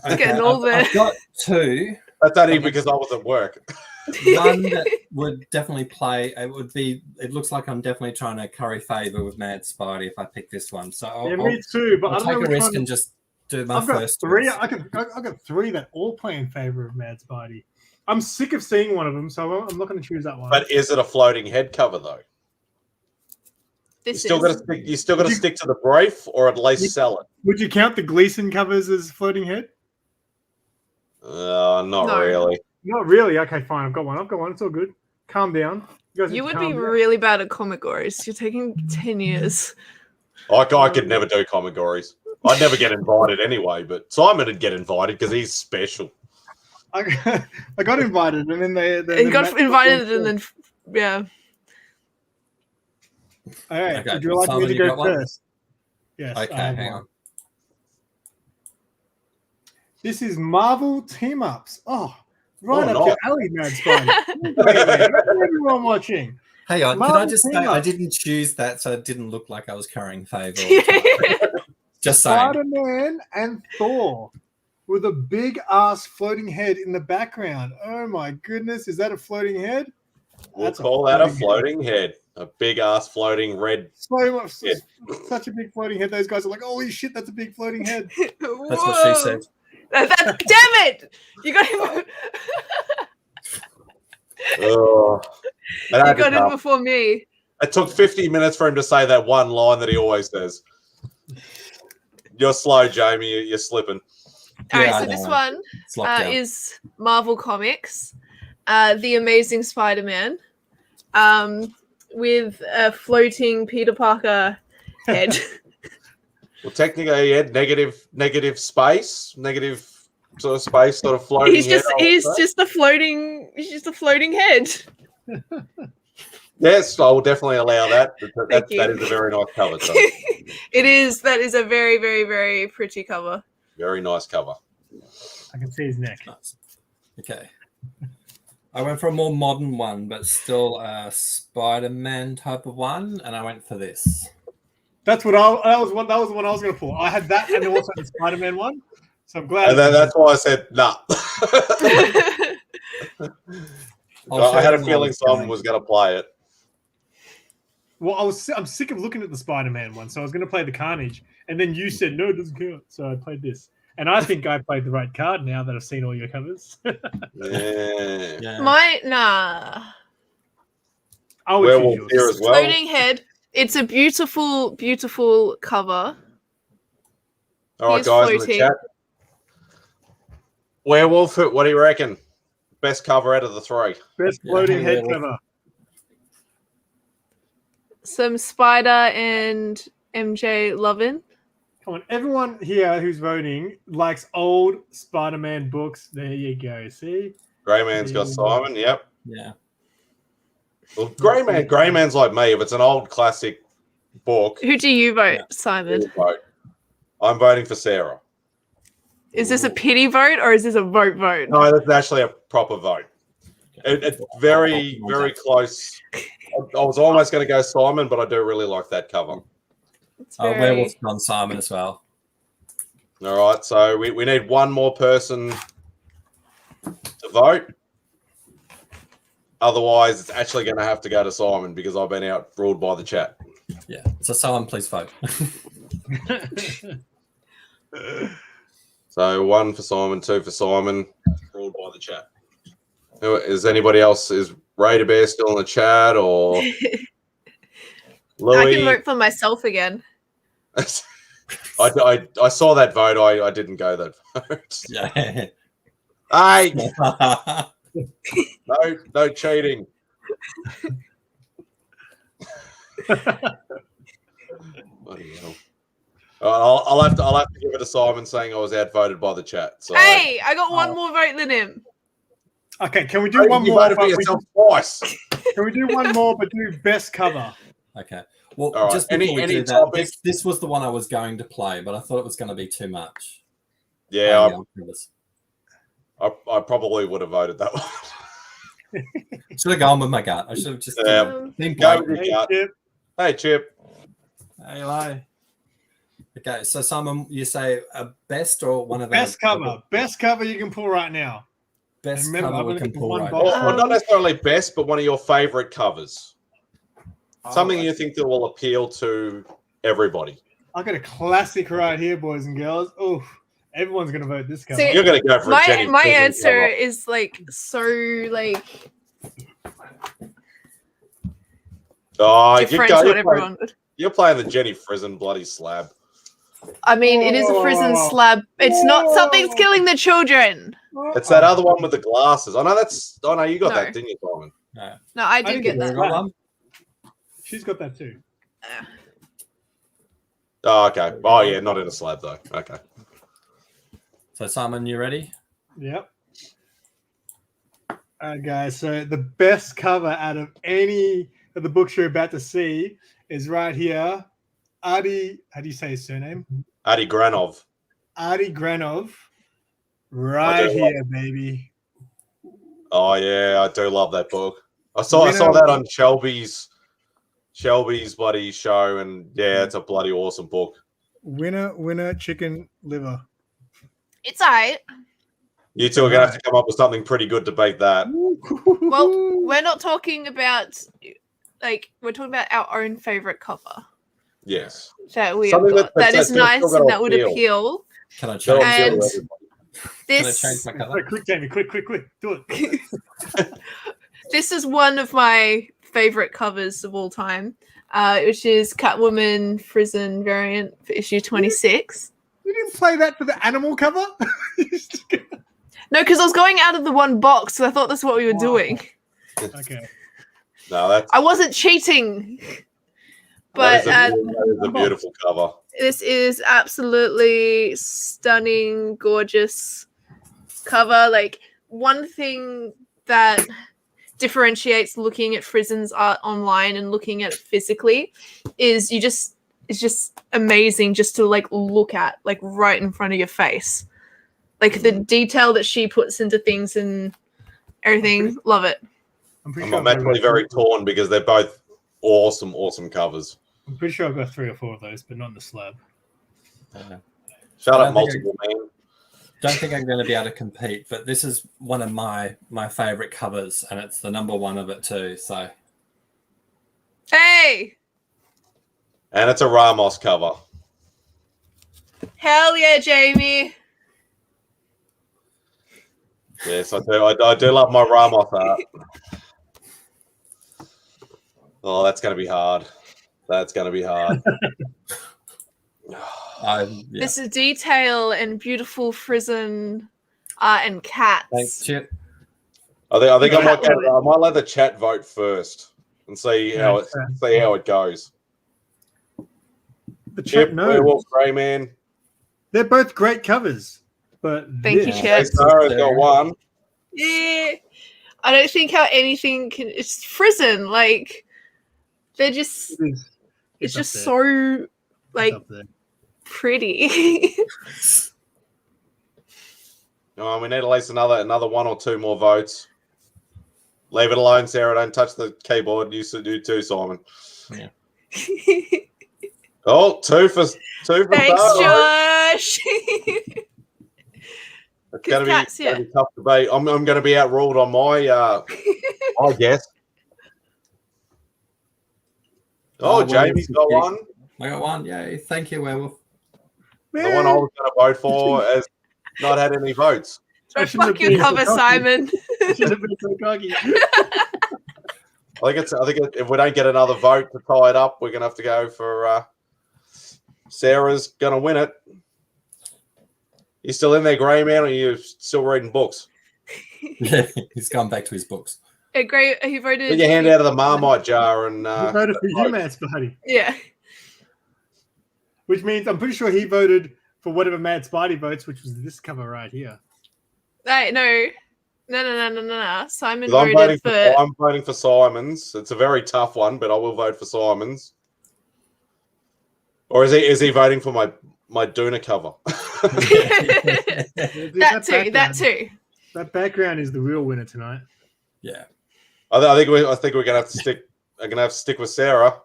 Getting all the. I've got two. That's only because I was at work. One that would definitely play. It looks like I'm definitely trying to curry favor with Mad Spidey if I pick this one. So me too. But I'll I don't take know a risk one. and just do my I've got first. three. I've got three that all play in favor of Mad Spidey. I'm sick of seeing one of them, so I'm not going to choose that one. But is it a floating head cover though? You still got to stick to the brief, or at least sell it. Would you count the Gleason covers as floating head? Not really. Not really. Okay, fine. I've got one. It's all good. Calm down. You would be really bad at comic-gories. You're taking 10 years. I could never do comic-gories. I'd never get invited anyway, but Simon would get invited because he's special. I got invited, and then they got invited, and then yeah. All right. Okay. Would you like Simon, me to go one? first? Yes. Okay, hang on. This is Marvel Team Ups. Oh, right up nice. your alley, Mad Spidey. Wait, everyone watching. Hang on, can I just say I didn't choose that, so it didn't look like I was currying favor. Just saying. Spider-Man and Thor with a big ass floating head in the background. Oh my goodness, is that a floating head? We'll call that a floating head. A big ass floating red. Such a big floating head. Those guys are like, holy shit, that's a big floating head. That's what she said. Damn it! You got him. Oh, You got him before me. It took 50 minutes for him to say that one line that he always says. You're slow, Jamie. You're slipping. All right, so this one is Marvel Comics, The Amazing Spider-Man, with a floating Peter Parker head. Well, technically, he had negative space, negative sort of space, sort of floating. He's just a floating head. Yes, I will definitely allow that. That is a very nice cover. So. It is. That is a very, very, very pretty cover. Very nice cover. I can see his neck. Nice. Okay. I went for a more modern one, but still a Spider-Man type of one, and I went for this. That was the one I was going to pull. I had that and also the Spider-Man one. So I'm glad. And then that's why I said nah. I had a feeling someone was going to play it. Well, I'm sick of looking at the Spider-Man one, so I was going to play the Carnage, and then you said no, it doesn't count, so I played this. And I think I played the right card now that I've seen all your covers. Yeah. Nah. Werewolf here as well. Floating head. It's a beautiful, beautiful cover. All right, guys in the chat. Werewolf, what do you reckon? Best cover out of the three. Best floating head cover. Some Spider and MJ loving. Come on, everyone here who's voting likes old Spider-Man books. There you go. See, Greyman's got Simon. Yep. Yeah. Well, Greyman's like me. If it's an old classic book, who do you vote, Simon? I'm voting for Sarah. Is this a pity vote or is this a vote? No, that's actually a proper vote. It's very, very close. I was almost going to go Simon, but I do really like that cover. Werewolf's on Simon as well. All right, so we need one more person to vote. Otherwise, it's actually going to have to go to Simon because I've been outruled by the chat. Yeah, so someone please vote. So 1 for Simon, 2 for Simon, ruled by the chat. Is anybody else? Is Raider Bear still in the chat or Louis? I can vote for myself again. I saw that vote. I didn't go that vote. Yeah. Hey, no cheating. Bloody hell. I'll have to give it to Simon saying I was outvoted by the chat. So. Hey, I got one more vote than him. Okay, can we do one more? Twice. Can we do one more, but do best cover? Okay. Well, right. just before we do that, this was the one I was going to play, but I thought it was going to be too much. Yeah, I probably would have voted that one. Should have gone with my gut. I should have just go with your gut. Chip. Hey, Chip. Hey, hello. Okay, so Simon, you say a best or one of best cover? Best cover you can pull right now. Best cover we can pull right now. Well, not necessarily best, but one of your favorite covers. Something you think that will appeal to everybody. I got a classic right here, boys and girls. Oh, everyone's gonna vote this cover. See, you're gonna go for my answer is like so like. Oh, you're playing the Jenny Frizen bloody slab. I mean, it is a Frizen slab. It's not something's killing the children. It's that other one with the glasses. I know you got that, didn't you, Simon? No, I didn't get that. She's got that too. Oh, okay. Oh, yeah, not in a slab though. Okay. So, Simon, you ready? Yep. All right, guys. So the best cover out of any of the books you're about to see is right here. Adi, how do you say his surname? Adi Granov. Adi Granov. Right here, baby. Oh, yeah, I do love that book. I saw that on Shelby's bloody show, and yeah, it's a bloody awesome book. Winner, chicken liver. It's alright. You two are gonna have to come up with something pretty good to beat that. Well, we're not talking about we're talking about our own favorite cover. Yes. That we have got. That is nice and that would appeal. Can I change? This. Can I change my cover? Quick, Jamie, quick, do it. This is one of my favorite covers of all time, which is Catwoman Frizzen variant for issue 26. You didn't play that for the animal cover? No, because I was going out of the one box, so I thought that's what we were doing. Okay. No, I wasn't cheating. But that is a beautiful cover. This is absolutely stunning, gorgeous cover. Like, one thing that differentiates looking at Frizzen's art online and looking at it physically is it's just amazing just to look at, right in front of your face. Like the detail that she puts into things and everything. Love it. I'm actually very torn because they're both awesome covers. I'm pretty sure I've got 3 or 4 of those, but not in the slab. Shut up, multiple man. Don't think I'm going to be able to compete, but this is one of my favorite covers, and it's the number one of it too. So, hey, and it's a Ramos cover. Hell yeah, Jamie! Yes, I do. I do love my Ramos art. Oh, that's going to be hard. That's going to be hard. This is detail and beautiful Frizzen art and cats. Thanks, Chip. I think I might let the chat vote first and see how it goes. The chat knows. Werewolf, Grey Man. They're both great covers, but thank you, chat. Sarah's got one. Yeah, I don't think how anything can. It's Frizzen, they're just. It's just so pretty. Oh, we need at least another 1 or 2 more votes. Leave it alone, Sarah. Don't touch the keyboard. You do too, Simon. Yeah. Oh, 2 for Thanks, Josh. It's going to be tough debate. I'm going to be outruled on my I guess. Oh, Jamie's got one. I got one. Yay. Thank you, Werewolf. The one I was going to vote for has not had any votes. So fuck your cover, Simon. I think if we don't get another vote to tie it up, we're going to have to go for Sarah's going to win it. You still in there, Grey Man, or are you still reading books? Yeah, he's gone back to his books. He voted. Get your hand out of the Marmite jar and. He voted for you, MADSPIDEY. Yeah. Which means I'm pretty sure he voted for whatever MADSPIDEY votes, which was this cover right here. No. Simon voted for. I'm voting for Simon's. It's a very tough one, but I will vote for Simon's. Or is he voting for my Duna cover? That too. That background is the real winner tonight. Yeah. I think we're gonna have to stick. I'm gonna have to stick with Sarah.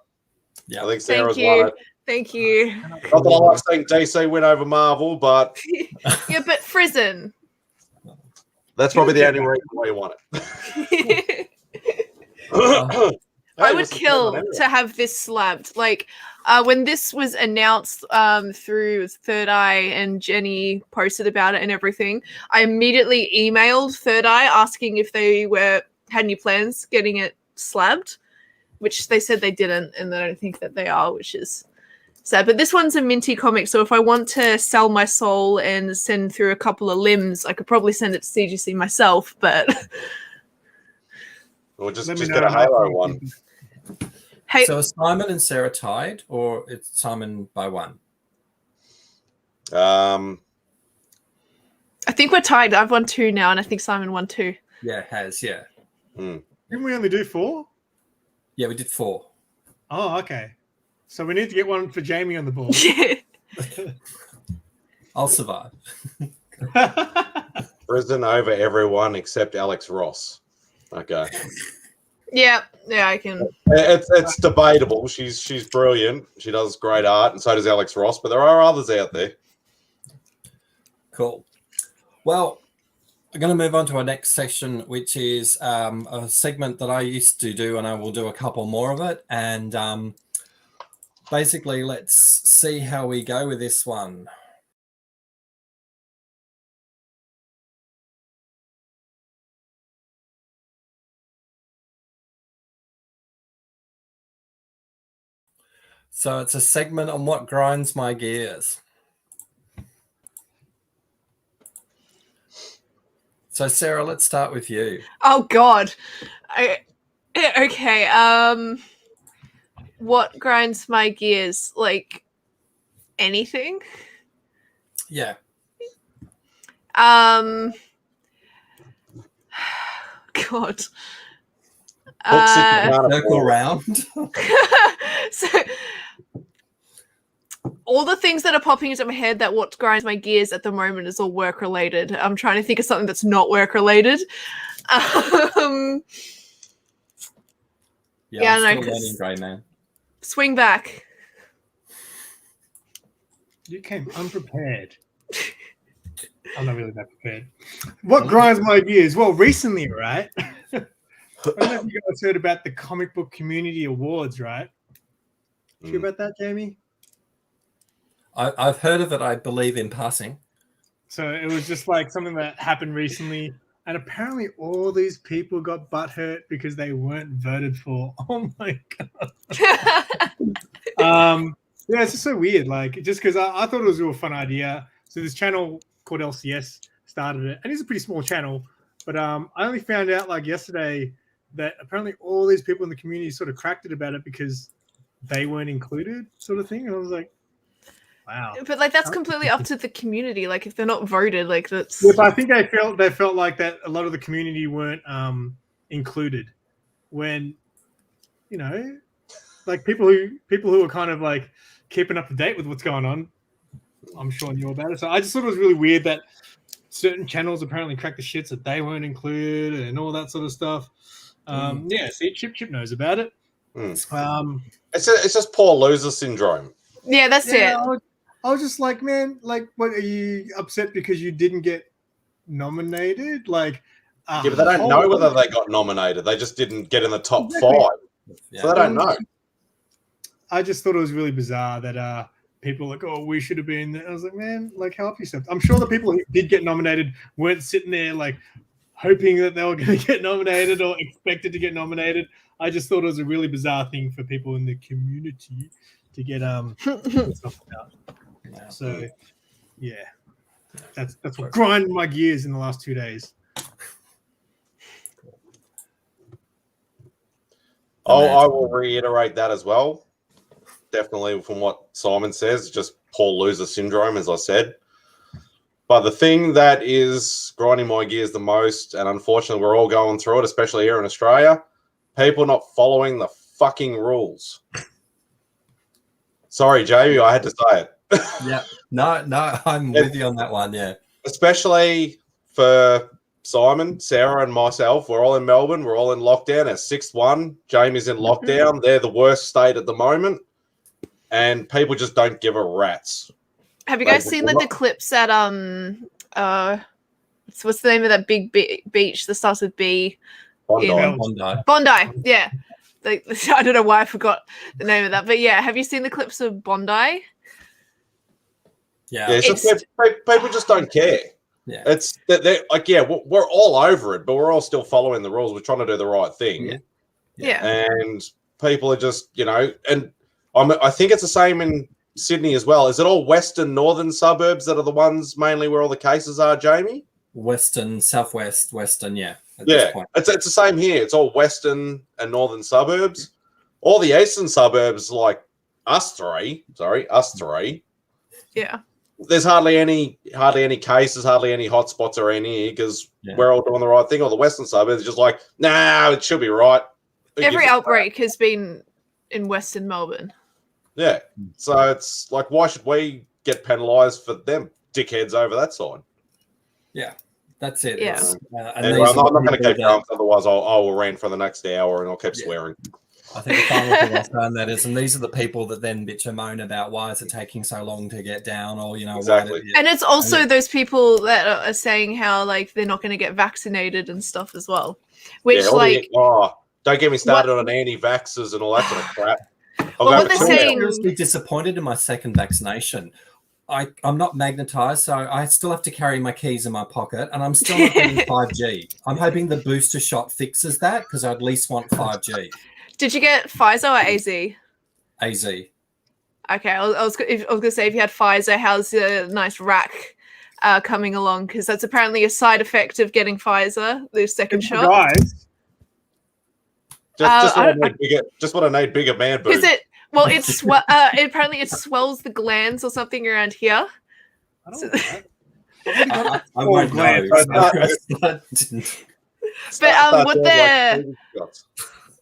Yeah. I think Sarah's won it. Thank you. Not that I like seeing DC win over Marvel, but yeah, but Frizzen. That's probably the only reason why you want it. I would kill to have this slabbed. When this was announced through Third Eye and Jenny posted about it and everything, I immediately emailed Third Eye asking if they had any plans getting it slabbed, which they said they didn't, and I don't think that they are, which is sad. But this one's a minty comic, so if I want to sell my soul and send through a couple of limbs, I could probably send it to CGC myself, but... Or just get a Halo one. Hey, so is Simon and Sarah tied, or it's Simon by 1? I think we're tied. I've won 2 now, and I think Simon won 2. Yeah, it has, yeah. Mm. Didn't we only do 4? Yeah, we did 4. Oh, okay. So we need to get one for Jamie on the board. I'll survive. Prison over everyone except Alex Ross. Okay. Yeah, I can. It's debatable. She's brilliant. She does great art, and so does Alex Ross. But there are others out there. Cool. Well, I'm going to move on to our next section, which is a segment that I used to do, and I will do a couple more of it. And basically, let's see how we go with this one. So it's a segment on what grinds my gears. So Sarah, let's start with you. Oh God. Okay. What grinds my gears? Like anything? Yeah. God. Circle round. So all the things that are popping into my head that what grinds my gears at the moment is all work related. I'm trying to think of something that's not work related. Yeah, I'm still learning Grey Man. Swing back. You came unprepared. I'm not really that prepared. What grinds my gears? Well, recently, right? I don't know if you guys heard about the Comic Book Community Awards, right? Did you hear about that, Jamie? I've heard of it, I believe, in passing. So it was just like something that happened recently, and apparently all these people got butthurt because they weren't voted for. Oh my god! Yeah, it's just so weird. Like, just because I thought it was a real fun idea. So this channel called LCS started it, and it's a pretty small channel. But I only found out like yesterday that apparently all these people in the community sort of cracked it about it because they weren't included, sort of thing. And I was like, wow. But like that's completely up to the community. Like if they're not voted, like that's. Yeah, but I think they felt like that a lot of the community weren't included when, you know, like people who are kind of like keeping up to date with what's going on, I'm sure knew about it. So I just thought it was really weird that certain channels apparently cracked the shits that they weren't included and all that sort of stuff. Yeah, see, Chip knows about it. It's just poor loser syndrome. Yeah, that's it. I was just like, man, like, what, are you upset because you didn't get nominated? Like, yeah, but they don't know whether they got nominated. They just didn't get in the top 5. Yeah. So they don't know. I just thought it was really bizarre that people were like, oh, we should have been there. I was like, man, like, help yourself. I'm sure the people who did get nominated weren't sitting there like hoping that they were going to get nominated or expected to get nominated. I just thought it was a really bizarre thing for people in the community to get stuff out. So yeah, that's what grinded my gears in the last 2 days. I will reiterate that as well. Definitely from what Simon says, just poor loser syndrome, as I said. But the thing that is grinding my gears the most, and unfortunately we're all going through it, especially here in Australia, people not following the fucking rules. Sorry, Jamie, I had to say it. Yeah, no, I'm with you on that one. Yeah, especially for Simon, Sarah, and myself. We're all in Melbourne. We're all in lockdown. It's 6-1. Jamie's in lockdown. They're the worst state at the moment, and people just don't give a rat's. Have you guys seen like the clips at what's the name of that big beach that starts with B? Bondi. Yeah. Like, I don't know why I forgot the name of that, but yeah, have you seen the clips of Bondi? Yeah, so people just don't care. Yeah, it's they're like, yeah, we're all over it, but we're all still following the rules. We're trying to do the right thing. Yeah. And people are just, you know, and I think it's the same in Sydney as well. Is it all western, northern suburbs that are the ones mainly where all the cases are, Jamie? Western, southwest, western, yeah. It's the same here. It's all western and northern suburbs. All the eastern suburbs, like us three. Yeah. There's hardly any cases, hardly any hotspots or any because we're all doing the right thing. Or the western suburbs are just like, nah, it should be right. Every outbreak has been in Western Melbourne. Yeah. So it's like, why should we get penalised for them dickheads over that side? Yeah. That's it. Yeah. Anyway, I'm not going to keep going, otherwise I'll rant for the next hour and I'll keep swearing. I think the final thing I'll say on that is, and these are the people that then bitch and moan about why is it taking so long to get down, or exactly. And it's also those people that are saying how like they're not going to get vaccinated and stuff as well. Which don't get me started on anti-vaxxers and all that sort of crap. What they're saying, I'm seriously disappointed in my second vaccination. I'm not magnetized, so I still have to carry my keys in my pocket, and I'm still not getting 5G. I'm hoping the booster shot fixes that because I at least want 5G. Did you get Pfizer or AZ? AZ. Okay, I was going to say, if you had Pfizer, how's the nice rack coming along? Because that's apparently a side effect of getting Pfizer, the second shot. Guys. Just what I need, bigger man boobs. Is it? Well, apparently it swells the glands or something around here. I don't know I won't know. But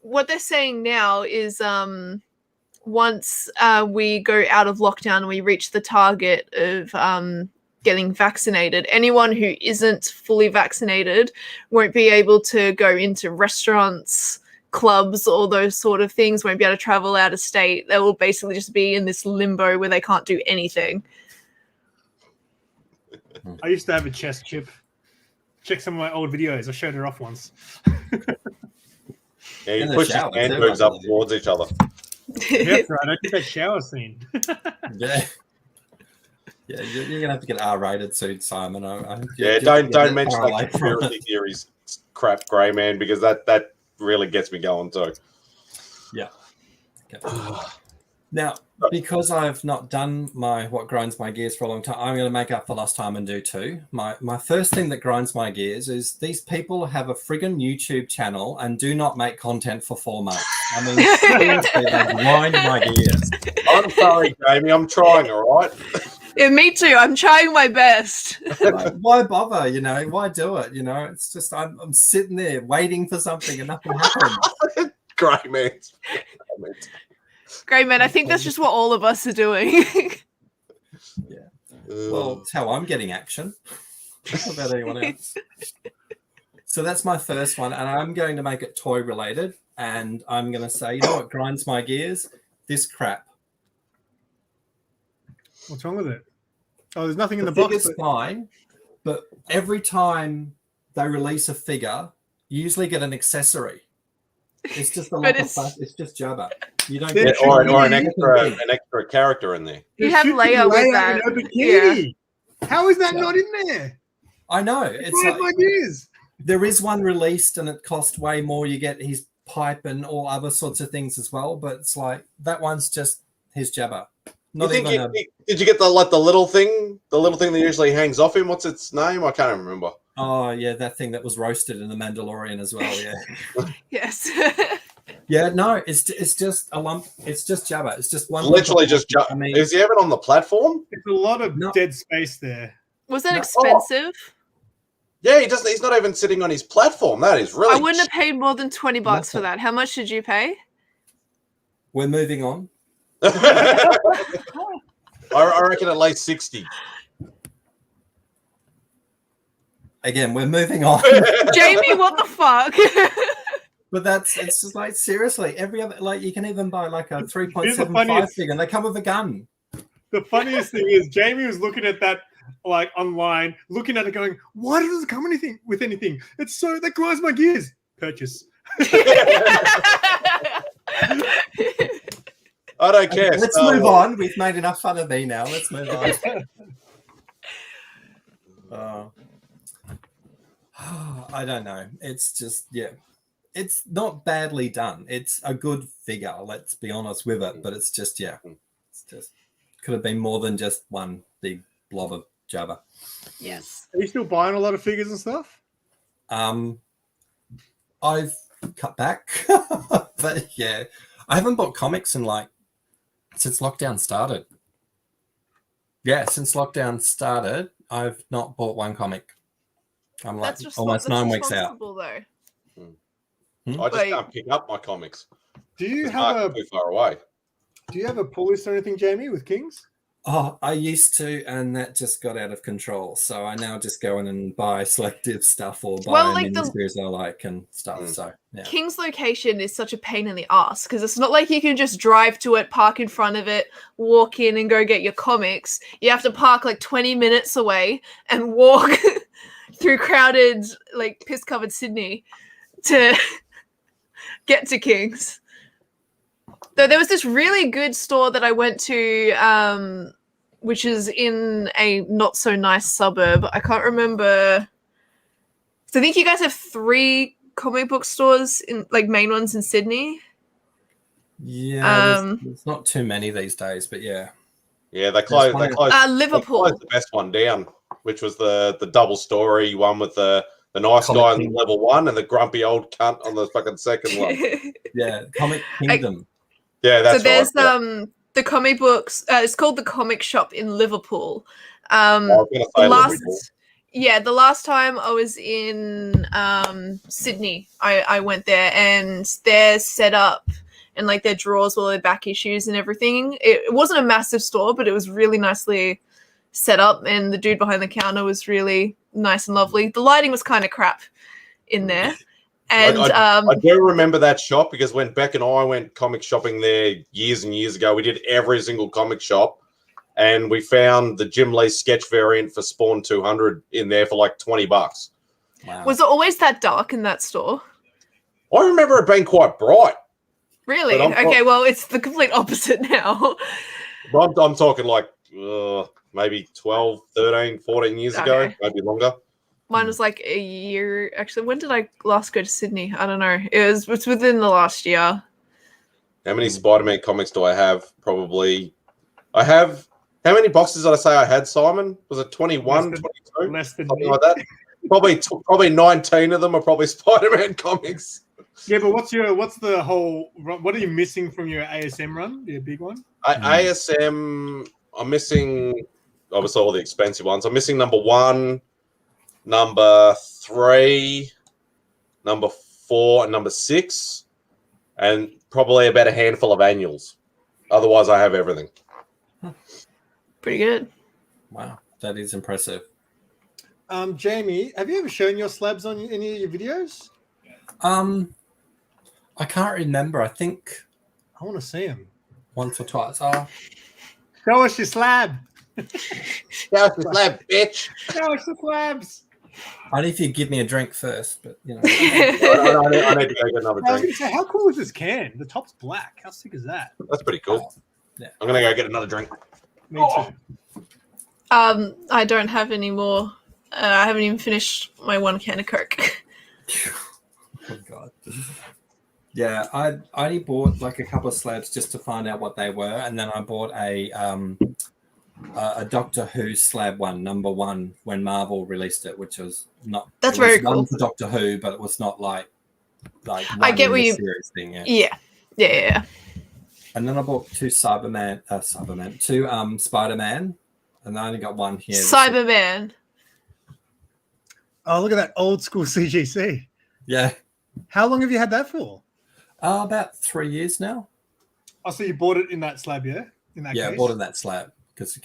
what they're saying now is once we go out of lockdown and we reach the target of getting vaccinated, anyone who isn't fully vaccinated won't be able to go into restaurants, clubs, all those sort of things, won't be able to travel out of state. They will basically just be in this limbo where they can't do anything. I used to have a chest chip. Check some of my old videos. I showed her off once. Yeah, you push your hand boobs up towards each other. That's right. I did that shower scene. Yeah. Yeah, you're gonna have to get R-rated soon, Simon. Don't mention that conspiracy theories crap, Grey Man, because that really gets me going too. Yeah. Okay. Now, because I've not done what grinds my gears for a long time, I'm going to make up for lost time and do two. My first thing that grinds my gears is these people have a friggin' YouTube channel and do not make content for 4 months. I mean, seriously, they grind my gears. I'm sorry, Jamie. I'm trying, all right? Yeah, me too. I'm trying my best. Like, why bother? Why do it? It's just I'm sitting there waiting for something and nothing happens. Great man. Great man. I think that's just what all of us are doing. Yeah. Well, it's how I'm getting action. What about anyone else? So that's my first one, and I'm going to make it toy related. And I'm going to say, what grinds my gears? This crap. What's wrong with it? Oh, there's nothing in the box. box. It's fine, but every time they release a figure, you usually get an accessory. It's just a lump of fun. It's just jabber. You don't get or an extra character in there. You have Leia with that. Yeah. How is that not in there? I know. It's like there is one released and it cost way more. You get his pipe and all other sorts of things as well, but it's like that one's just his jabber. Did you get the little thing? The little thing that usually hangs off him. What's its name? I can't remember. Oh yeah, that thing that was roasted in the Mandalorian as well. Yeah. Yes. Yeah. No, it's just a lump. It's just jabber. It's just one. Literally just jabber. I mean, is he even on the platform? It's a lot of dead space there. Was that expensive? Yeah, he's not even sitting on his platform. That is really. I wouldn't have paid more than $20 for that. How much did you pay? We're moving on. I reckon at least 60. Again, we're moving on. Jamie, what the fuck? But it's just like, seriously, every other, you can even buy like a 3.75 figure and they come with a gun. The funniest thing is Jamie was looking at that online, looking at it going, why does it come with anything? It's so, that grinds my gears. Purchase. I don't care. Let's move on. We've made enough fun of me now. Let's move on. I don't know. It's just, it's not badly done. It's a good figure. Let's be honest with it. But it's just, it's just could have been more than just one big blob of jabber. Yes. Are you still buying a lot of figures and stuff? I've cut back, but yeah, I haven't bought comics since lockdown started. Yeah, since lockdown started, I've not bought one comic. I'm like almost 9 weeks out. Though. I just can't pick up my comics. Do you have too far away? Do you have a pull list or anything, Jamie, with Kings? Oh, I used to, and that just got out of control. So I now just go in and buy selective stuff or buy like miniseries I like and stuff. So yeah. King's location is such a pain in the ass because it's not like you can just drive to it, park in front of it, walk in and go get your comics. You have to park like 20 minutes away and walk through crowded, like piss-covered Sydney to get to King's. Though there was this really good store that I went to, which is in a not so nice suburb. I can't remember. So I think you guys have 3 comic book stores in like main ones in Sydney. Yeah, there's not too many these days, but yeah. Yeah, they closed. Liverpool. They closed the best one down, which was the double story one with the nice Comic guy on Kingdom. level 1 and the grumpy old cunt on the fucking second one. Yeah, Comic Kingdom. Yeah, that's right. So there's right. the comic books. It's called the Comic Shop in Liverpool. I was gonna say Liverpool. The last time I was in Sydney, I went there, and their setup and like their drawers, all their back issues and everything. It wasn't a massive store, but it was really nicely set up, and the dude behind the counter was really nice and lovely. The lighting was kind of crap in there. And I do remember that shop because when Beck and I went comic shopping there years and years ago, we did every single comic shop, and we found the Jim Lee sketch variant for Spawn 200 in there for like $20. Wow. Was it always that dark in that store? I remember it being quite bright. Really? Okay, well, it's the complete opposite now. I'm talking like maybe 12, 13, 14 years ago, maybe longer. Mine was like a year. Actually, when did I last go to Sydney? I don't know. It's within the last year. How many Spider-Man comics do I have? Probably. I have. How many boxes did I say I had, Simon? Was it 21, 22? Less than something like that. Probably 19 of them are probably Spider-Man comics. Yeah, but what are you missing from your ASM run? Your big one? ASM, I'm missing obviously all the expensive ones. I'm missing number 1, number 3, number 4, and number 6, and probably about a handful of annuals. Otherwise, I have everything. Pretty good. Wow, that is impressive. Jamie, have you ever shown your slabs on any of your videos? I can't remember. I think I want to see them once or twice. Oh, show us your slab. Show us your slab, bitch. Show us the slabs. Only if you give me a drink first, but you know. I need to go get another drink. I was going to say, how cool is this can? The top's black. How sick is that? That's pretty cool. Yeah. I'm going to go get another drink. Me too. I don't have any more. I haven't even finished my 1 can of Coke. Oh God. Yeah, I only bought like a couple of slabs just to find out what they were, and then I bought a Doctor Who slab one, number 1, when Marvel released it, which was not. That's very cool. One for Doctor Who, but it was not like. I get what you. Series thing, yeah. And then I bought 2 2 Spider-Man, and I only got 1 here. Cyberman. Oh, look at that old school CGC. Yeah. How long have you had that for? About 3 years now. Oh, so you bought it in that slab, yeah? In that case? I bought in that slab.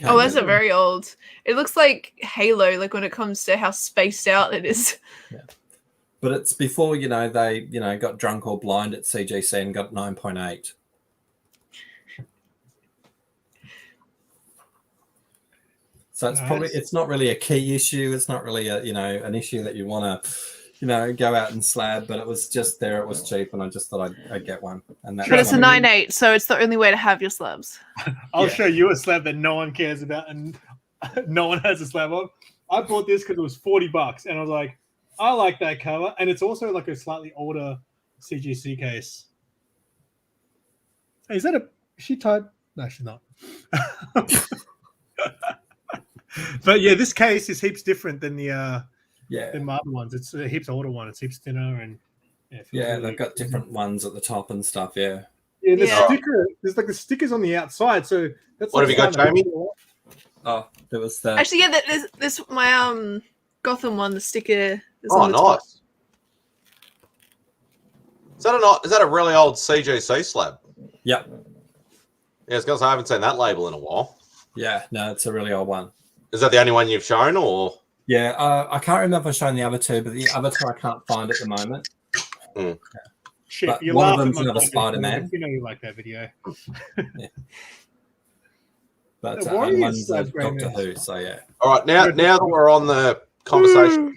Oh, that's a very old. It looks like Halo, like when it comes to how spaced out it is. Yeah. But it's before, they, got drunk or blind at CGC and got 9.8. So it's it's not really a key issue. It's not really an issue that you want to, go out and slab, but it was just there. It was cheap, and I just thought I'd get one. And but it's a 9.8, so it's the only way to have your slabs. I'll show you a slab that no one cares about, and no one has a slab on. I bought this because it was $40, and I was like, I like that cover, and it's also like a slightly older CGC case. Hey, is she tied? No, she's not. But yeah, this case is heaps different than the than Marvel ones. It's a heaps older one. It's heaps thinner and they've got different ones at the top and stuff. Yeah. Yeah, the sticker. There's like the stickers on the outside. So that's what have you got, Jamie? Oh, there was that. Actually, yeah, this my Gotham one. The sticker. Is on the nice. Top. Is that a really old CGC slab? Yeah. Yeah, it's because I haven't seen that label in a while. Yeah, no, it's a really old one. Is that the only one you've shown, or? Yeah, I can't remember showing the other two, but the other two I can't find at the moment. Mm. Shit, But you one of laugh at them's my another Bond Spider-Man. You know you like that video. But The Warriors one's slab Doctor Grey Who, Mouse. so yeah. All right, now that we're on the conversation,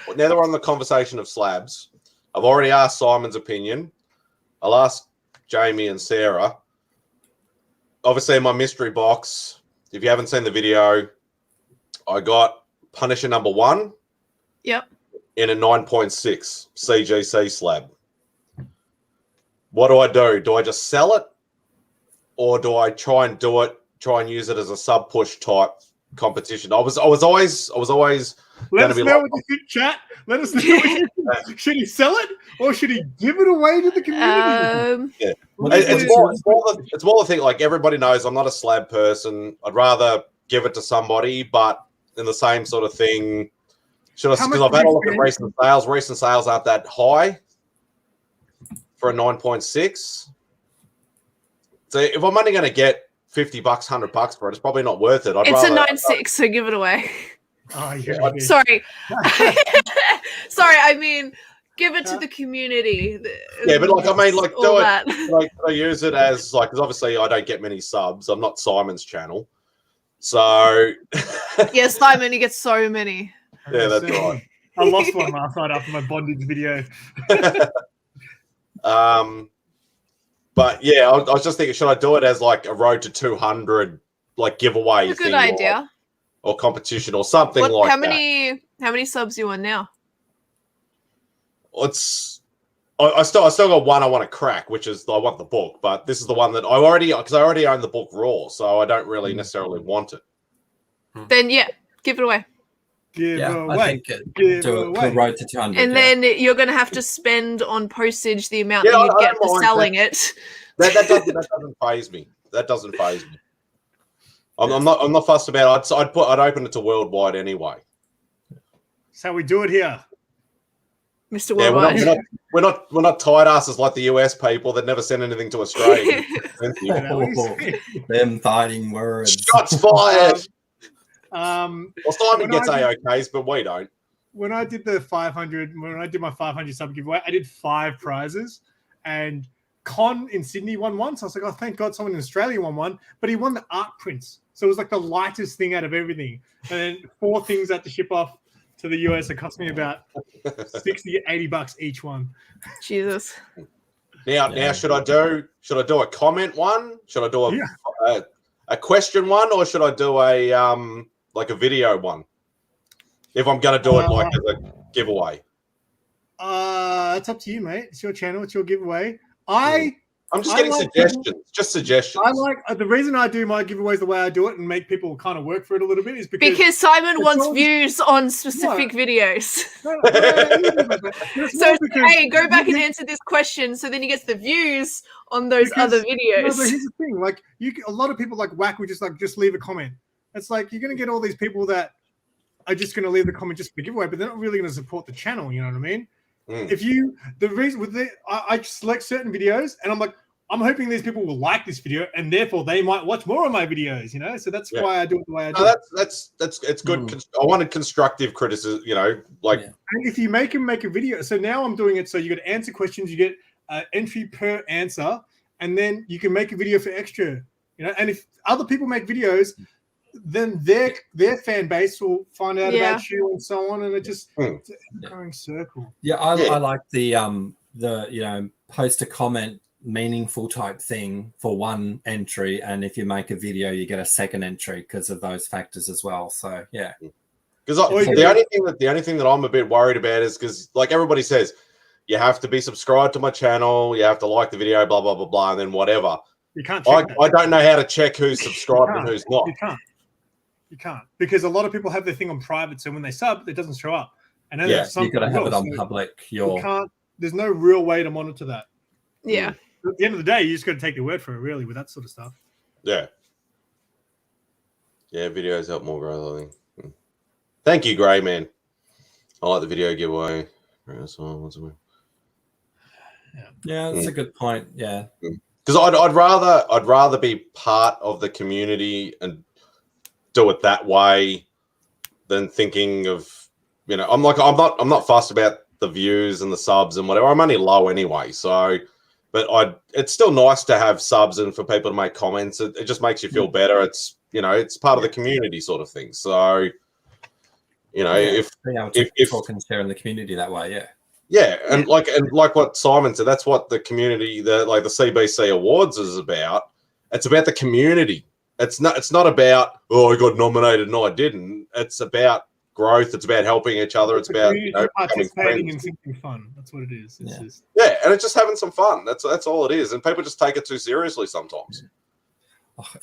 now that we're on the conversation of slabs, I've already asked Simon's opinion. I'll ask Jamie and Sarah. Obviously, in my mystery box, if you haven't seen the video, I got Punisher #1. Yep. In a 9.6 CGC slab. What do I do? Do I just sell it, or do I try and use it as a sub push type competition? I was always Let us know what you think, chat. Let us know what you think. Should he sell it or should he give it away to the community? Yeah. It's more the thing, like everybody knows I'm not a slab person. I'd rather give it to somebody, but in the same sort of thing, because I've had a look at recent sales. Recent sales aren't that high for a 9.6. So if I'm only going to get $50, $100 for it, it's probably not worth it. It's a 9.6, so give it away. Oh, yeah. Sorry. Sorry, I mean, give it to the community. Yeah, but like, I mean, like, all do that. it. Like, I use it as like, because obviously I don't get many subs. I'm not Simon's channel, so yeah, Simon, he gets so many. Yeah, that's right. I lost one last night after my bondage video. But yeah, I was just thinking, should I do it as like a road to 200, like giveaway That's a thing, good idea. or competition or something like that? How many subs you on now? I still got one I want to crack, which is I want the book, but this is the one that I already own the book raw, so I don't really necessarily want it. Then yeah, give it away. I think to a road to 200. And then you're going to have to spend on postage the amount that you get for selling it. That doesn't faze me. That doesn't faze me. I'm not fussed about it. I'd open it to worldwide anyway. That's how we do it here, Mr. Worldwide. Yeah, we're not tight asses like the US people that never send anything to Australia. Them fighting words. Shots fired. Well, Simon gets AOKs, but we don't. When I did my 500 sub giveaway, I did 5 prizes, and Con in Sydney won one. So I was like, oh, thank God someone in Australia won one. But he won the art prints. So it was like the lightest thing out of everything. And then 4 things had to ship off to the US. It cost me about $60-$80 each one. Jesus. Now, should I do a comment one? Should I do a question one, or should I do a like a video one? If I'm gonna do it like as a giveaway. It's up to you, mate. It's your channel. It's your giveaway. I'm just getting suggestions. Just suggestions. I like the reason I do my giveaways the way I do it and make people kind of work for it a little bit is because Simon wants views on specific videos. So hey, go back and answer this question, so then he gets the views on those other videos. No, but here's the thing: like a lot of people like Whack would just leave a comment. It's like you're gonna get all these people that are just gonna leave the comment just for the giveaway, but they're not really gonna support the channel. You know what I mean? If I select certain videos and I'm like, I'm hoping these people will like this video and therefore they might watch more of my videos, you know? So that's why I do it the way I do it. It's good. I wanted constructive criticism, you know, like. And if you make them make a video, so now I'm doing it so you got to answer questions, you get entry per answer, and then you can make a video for extra, you know? And if other people make videos, then their fan base will find out about you and so on, and it just it's a growing circle. I like the post a comment meaningful type thing for one entry, and if you make a video you get a second entry because of those factors as well. So because the only thing that I'm a bit worried about is because like everybody says, you have to be subscribed to my channel, you have to like the video, blah blah blah blah, and then whatever. You can't check I don't know how to check who's subscribed and who's not. You can't because a lot of people have their thing on private, so when they sub, it doesn't show up. And then you've got to have it on public. You can't. There's no real way to monitor that. Yeah. At the end of the day, you just got to take your word for it, really, with that sort of stuff. Yeah. Yeah, videos help more growth, I think. Thank you, Grey Man. I like the video giveaway. Yeah, that's a good point. Yeah. Because I'd rather be part of the community and do it that way than thinking of, I'm not fussed about the views and the subs and whatever. I'm only low anyway, so. But it's still nice to have subs and for people to make comments. It just makes you feel better. It's it's part of the community sort of thing. So if talk and share in the community that way, and like what Simon said, that's what the community, the CBC Awards is about. It's about the community. It's not about I got nominated and I didn't. It's about growth. It's about helping each other. It's about participating in something fun. That's what it is. It's just... and it's just having some fun. That's all it is. And people just take it too seriously sometimes.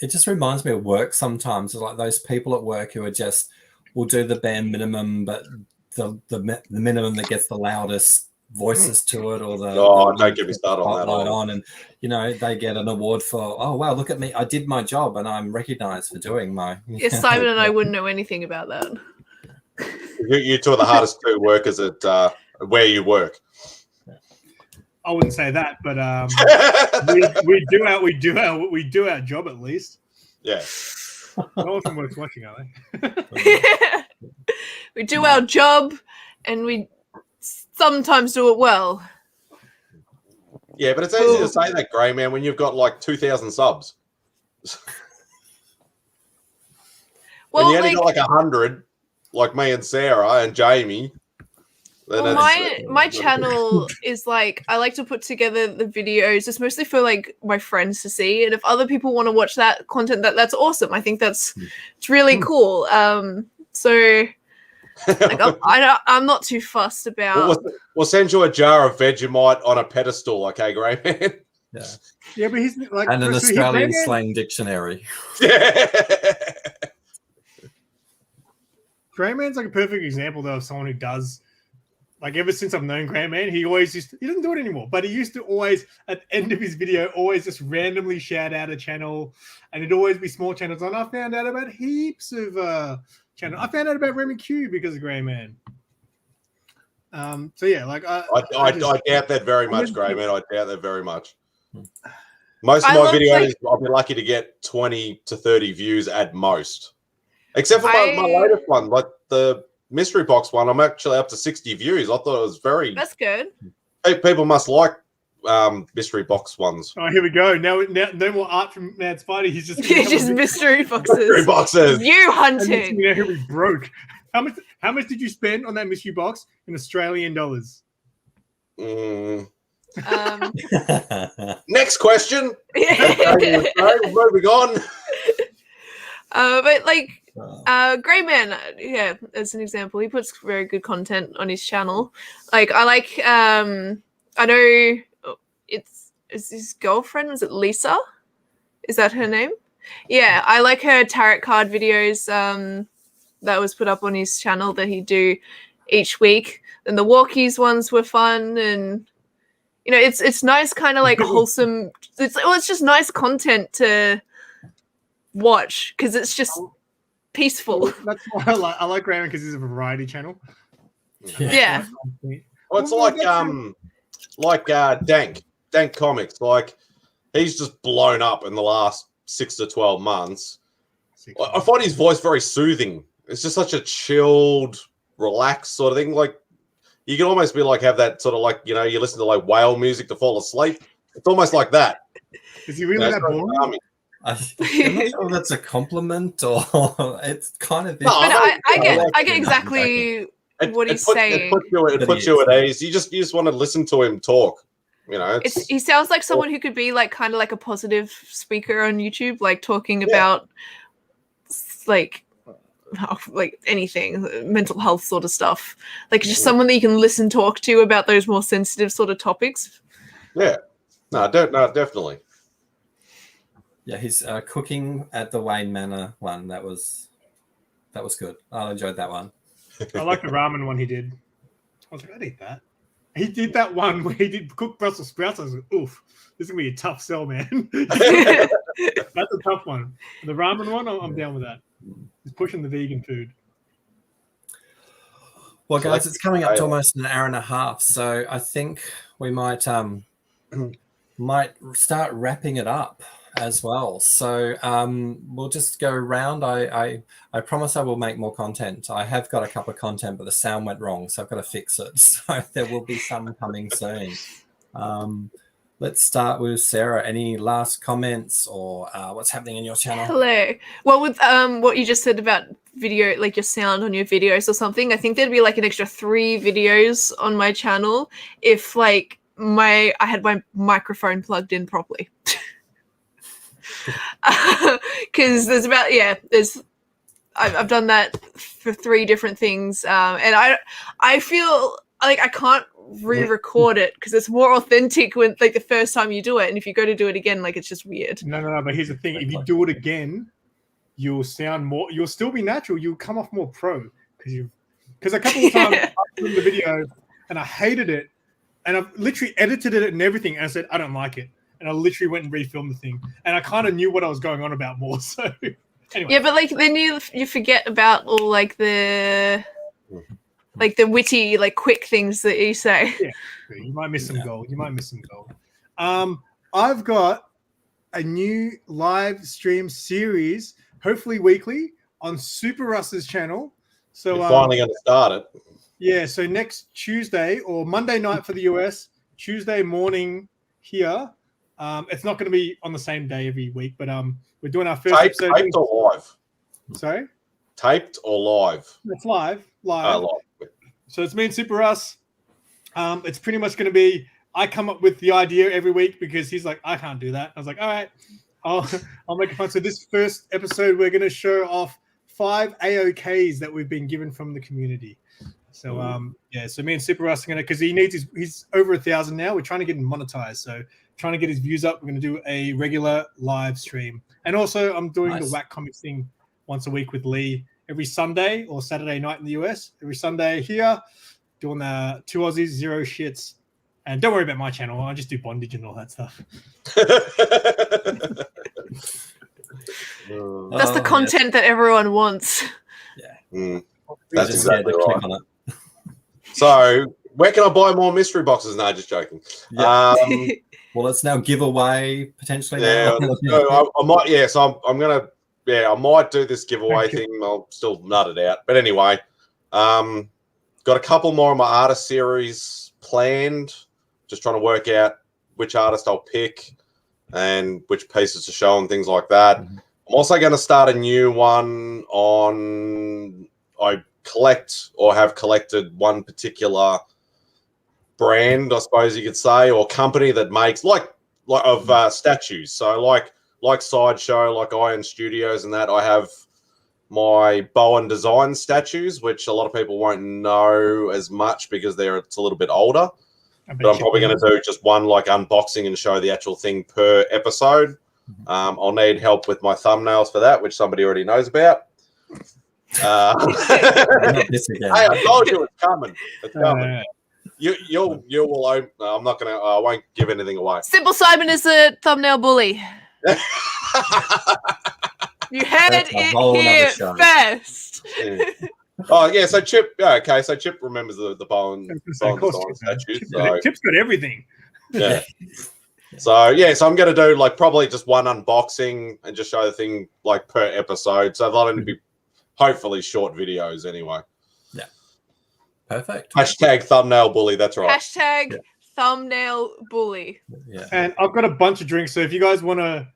It just reminds me of work sometimes. It's like those people at work who will do the bare minimum, but the minimum that gets the loudest voices to it, or don't get me started on that. And they get an award for, oh wow, look at me, I did my job and I'm recognized for doing my. Yes, Simon and I wouldn't know anything about that. You two are the hardest two workers at where you work. I wouldn't say that, but we do our job at least. Yeah. No one works watching, are they? We do our job, and we sometimes do it well. Yeah, but it's easy to say that, Grey Man, when you've got like 2,000 subs. When you only got like 100. Like me and Sarah and Jamie. Well, my channel is like, I like to put together the videos. It's mostly for like my friends to see, and if other people want to watch that content, that's awesome. I think it's really cool. So like I'm not too fussed about. We'll send you a jar of Vegemite on a pedestal, okay, Grey Man? Yeah, but he's like, and an Australian slang dictionary. Yeah. Grey Man's like a perfect example, though, of someone who does, like, ever since I've known Grey Man, he doesn't do it anymore, but he used to always, at the end of his video, always just randomly shout out a channel, and it'd always be small channels. And I found out about heaps of channels. I found out about Remy Q because of Grey Man. So, yeah, like, I doubt that very much, Grey Man. I doubt that very much. Most of my videos, I'll be lucky to get 20 to 30 views at most. Except for my latest one, like the mystery box one, I'm actually up to 60 views. I thought it was That's good. People must like mystery box ones. Oh, here we go. Now no more art from MADSPIDEY. He's just mystery boxes. Mystery boxes. You hunting. You know who we broke. How much did you spend on that mystery box in Australian dollars? Next question. Moving on. But like Grey Man, as an example, he puts very good content on his channel. Like I know it's his girlfriend, was it Lisa? Is that her name? Yeah, I like her tarot card videos that was put up on his channel that he'd do each week. And the walkies ones were fun, and it's nice, kind of like wholesome. It's just nice content to watch because it's just peaceful. That's why I like Graham, because he's a variety channel. Yeah. Well, it's like Dank Comics. Like, he's just blown up in the last 6 to 12 months. I find his voice very soothing. It's just such a chilled, relaxed sort of thing. Like, you can almost be like, have that sort of like, you listen to like whale music to fall asleep. It's almost like that. Is he really that boring? I'm not sure if that's a compliment or it's kind of. No, I get exactly what he's saying. It puts you at ease. You just want to listen to him talk. He sounds like someone who could be like kind of like a positive speaker on YouTube, like talking about like anything, mental health sort of stuff. Like just someone that you can talk to about those more sensitive sort of topics. Yeah, no, definitely. Yeah, he's cooking at the Wayne Manor one. That was good. I enjoyed that one. I like the ramen one he did. I was like, I'd eat that. He did that one where he did cook Brussels sprouts. I was like, oof, this is going to be a tough sell, man. That's a tough one. The ramen one, I'm down with that. He's pushing the vegan food. Well, guys, it's coming up to almost an hour and a half, so I think we might start wrapping it up. as well. So we'll just go around. I promise I will make more content. I have got a couple of content, but the sound went wrong, so I've got to fix it. So there will be some coming soon. Let's start with Sarah. Any last comments or what's happening in your channel? Hello. Well, with what you just said about video, like your sound on your videos or something, I think there'd be like an extra 3 videos on my channel if like I had my microphone plugged in properly. Because I've done that for 3 different things, and I feel like I can't re-record it because it's more authentic when like the first time you do it, and if you go to do it again, like it's just weird. No. But here's the thing: if you do it again, you'll sound more. You'll still be natural. You'll come off more pro because a couple of times I filmed the video and I hated it, and I've literally edited it and everything, and I said I don't like it, and I literally went and refilmed the thing, and I kind of knew what I was going on about more. So anyway. Yeah, but like then you forget about all like the witty, like quick things that you say. Yeah, you might miss some gold. I've got a new live stream series, hopefully weekly, on Super Russ's channel. So you're finally going to start it. Yeah, so next Tuesday or Monday night for the US, Tuesday morning here. It's not going to be on the same day every week, but we're doing our first episode. Taped or live? Sorry? Taped or live? It's live. Live. So it's me and Super Russ. It's pretty much going to be, I come up with the idea every week because he's like, I can't do that. I was like, all right, I'll make it fun. So this first episode, we're going to show off 5 AOKs that we've been given from the community. So so me and Super Russ are going to, because he's over 1,000 now. We're trying to get him monetized. So trying to get his views up. We're going to do a regular live stream. And also I'm doing the Whack Comics thing once a week with Lee every Sunday or Saturday night in the US. Every Sunday here, doing the 2 Aussies, 0 shits. And don't worry about my channel. I just do bondage and all that stuff. That's the content that everyone wants. Yeah. That's exactly right. So where can I buy more mystery boxes? No, just joking. Yeah. Well, it's now giveaway potentially. Yeah, now. I might. Yeah, so I'm gonna. Yeah, I might do this giveaway thing. I'll still nut it out. But anyway, got a couple more of my artist series planned. Just trying to work out which artist I'll pick and which pieces to show and things like that. I'm also going to start a new one on. I collect or have collected one particular brand, I suppose you could say, or company that makes like of statues. So like Sideshow, like Iron Studios and that, I have my Bowen Design statues, which a lot of people won't know as much because it's a little bit older. But I'm probably going to do just one like unboxing and show the actual thing per episode. I'll need help with my thumbnails for that, which somebody already knows about. Hey, I told you it's coming. It's coming. You will own. No, I'm not gonna. I won't give anything away. Simple Simon is a thumbnail bully. You heard it here first. Yeah. Oh yeah, so Chip. Yeah, okay, so Chip remembers the Bowen Design statue. Chip's got everything. Yeah. So yeah, so I'm gonna do like probably just one unboxing and just show the thing like per episode. So they'll only be hopefully short videos anyway. Yeah. Perfect. Hashtag thumbnail bully. That's right. Hashtag thumbnail bully. Yeah. And I've got a bunch of drinks, so if you guys want to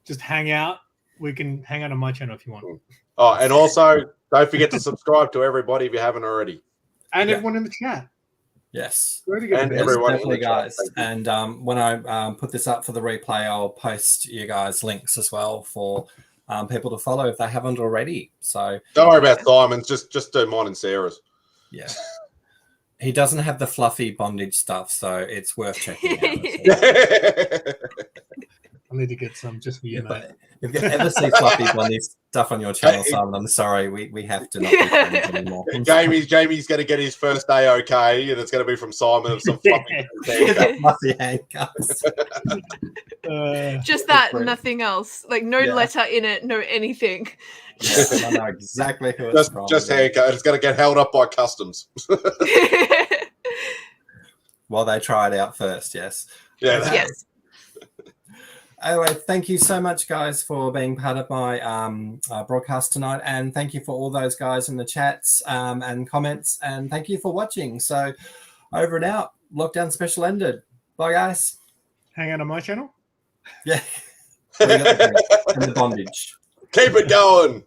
just hang out, we can hang out on my channel if you want. Oh, and also don't forget to subscribe to everybody if you haven't already. And everyone in the chat. Yes. And everyone in the guys. chat. And when I put this up for the replay, I'll post you guys links as well for people to follow if they haven't already. So don't worry about Simon's. Just do mine and Sarah's. Yeah. He doesn't have the fluffy bondage stuff, so it's worth checking out. I need to get some just for you, mate. If you ever see fluffy bondage stuff on your channel, Simon, I'm sorry, we have to not be friends anymore. Jamie's going to get his first day okay, and it's going to be from Simon of some fluffy handcuffs. Just that, nothing else. Like no letter in it, no anything. I know exactly who it's from. Just haircut. It's going to get held up by customs. Well, they try it out first, yes. Yeah. Yes. Anyway, thank you so much, guys, for being part of my broadcast tonight. And thank you for all those guys in the chats and comments. And thank you for watching. So over and out. Lockdown special ended. Bye, guys. Hang out on my channel. Yeah. Bring up the bondage. Keep it going.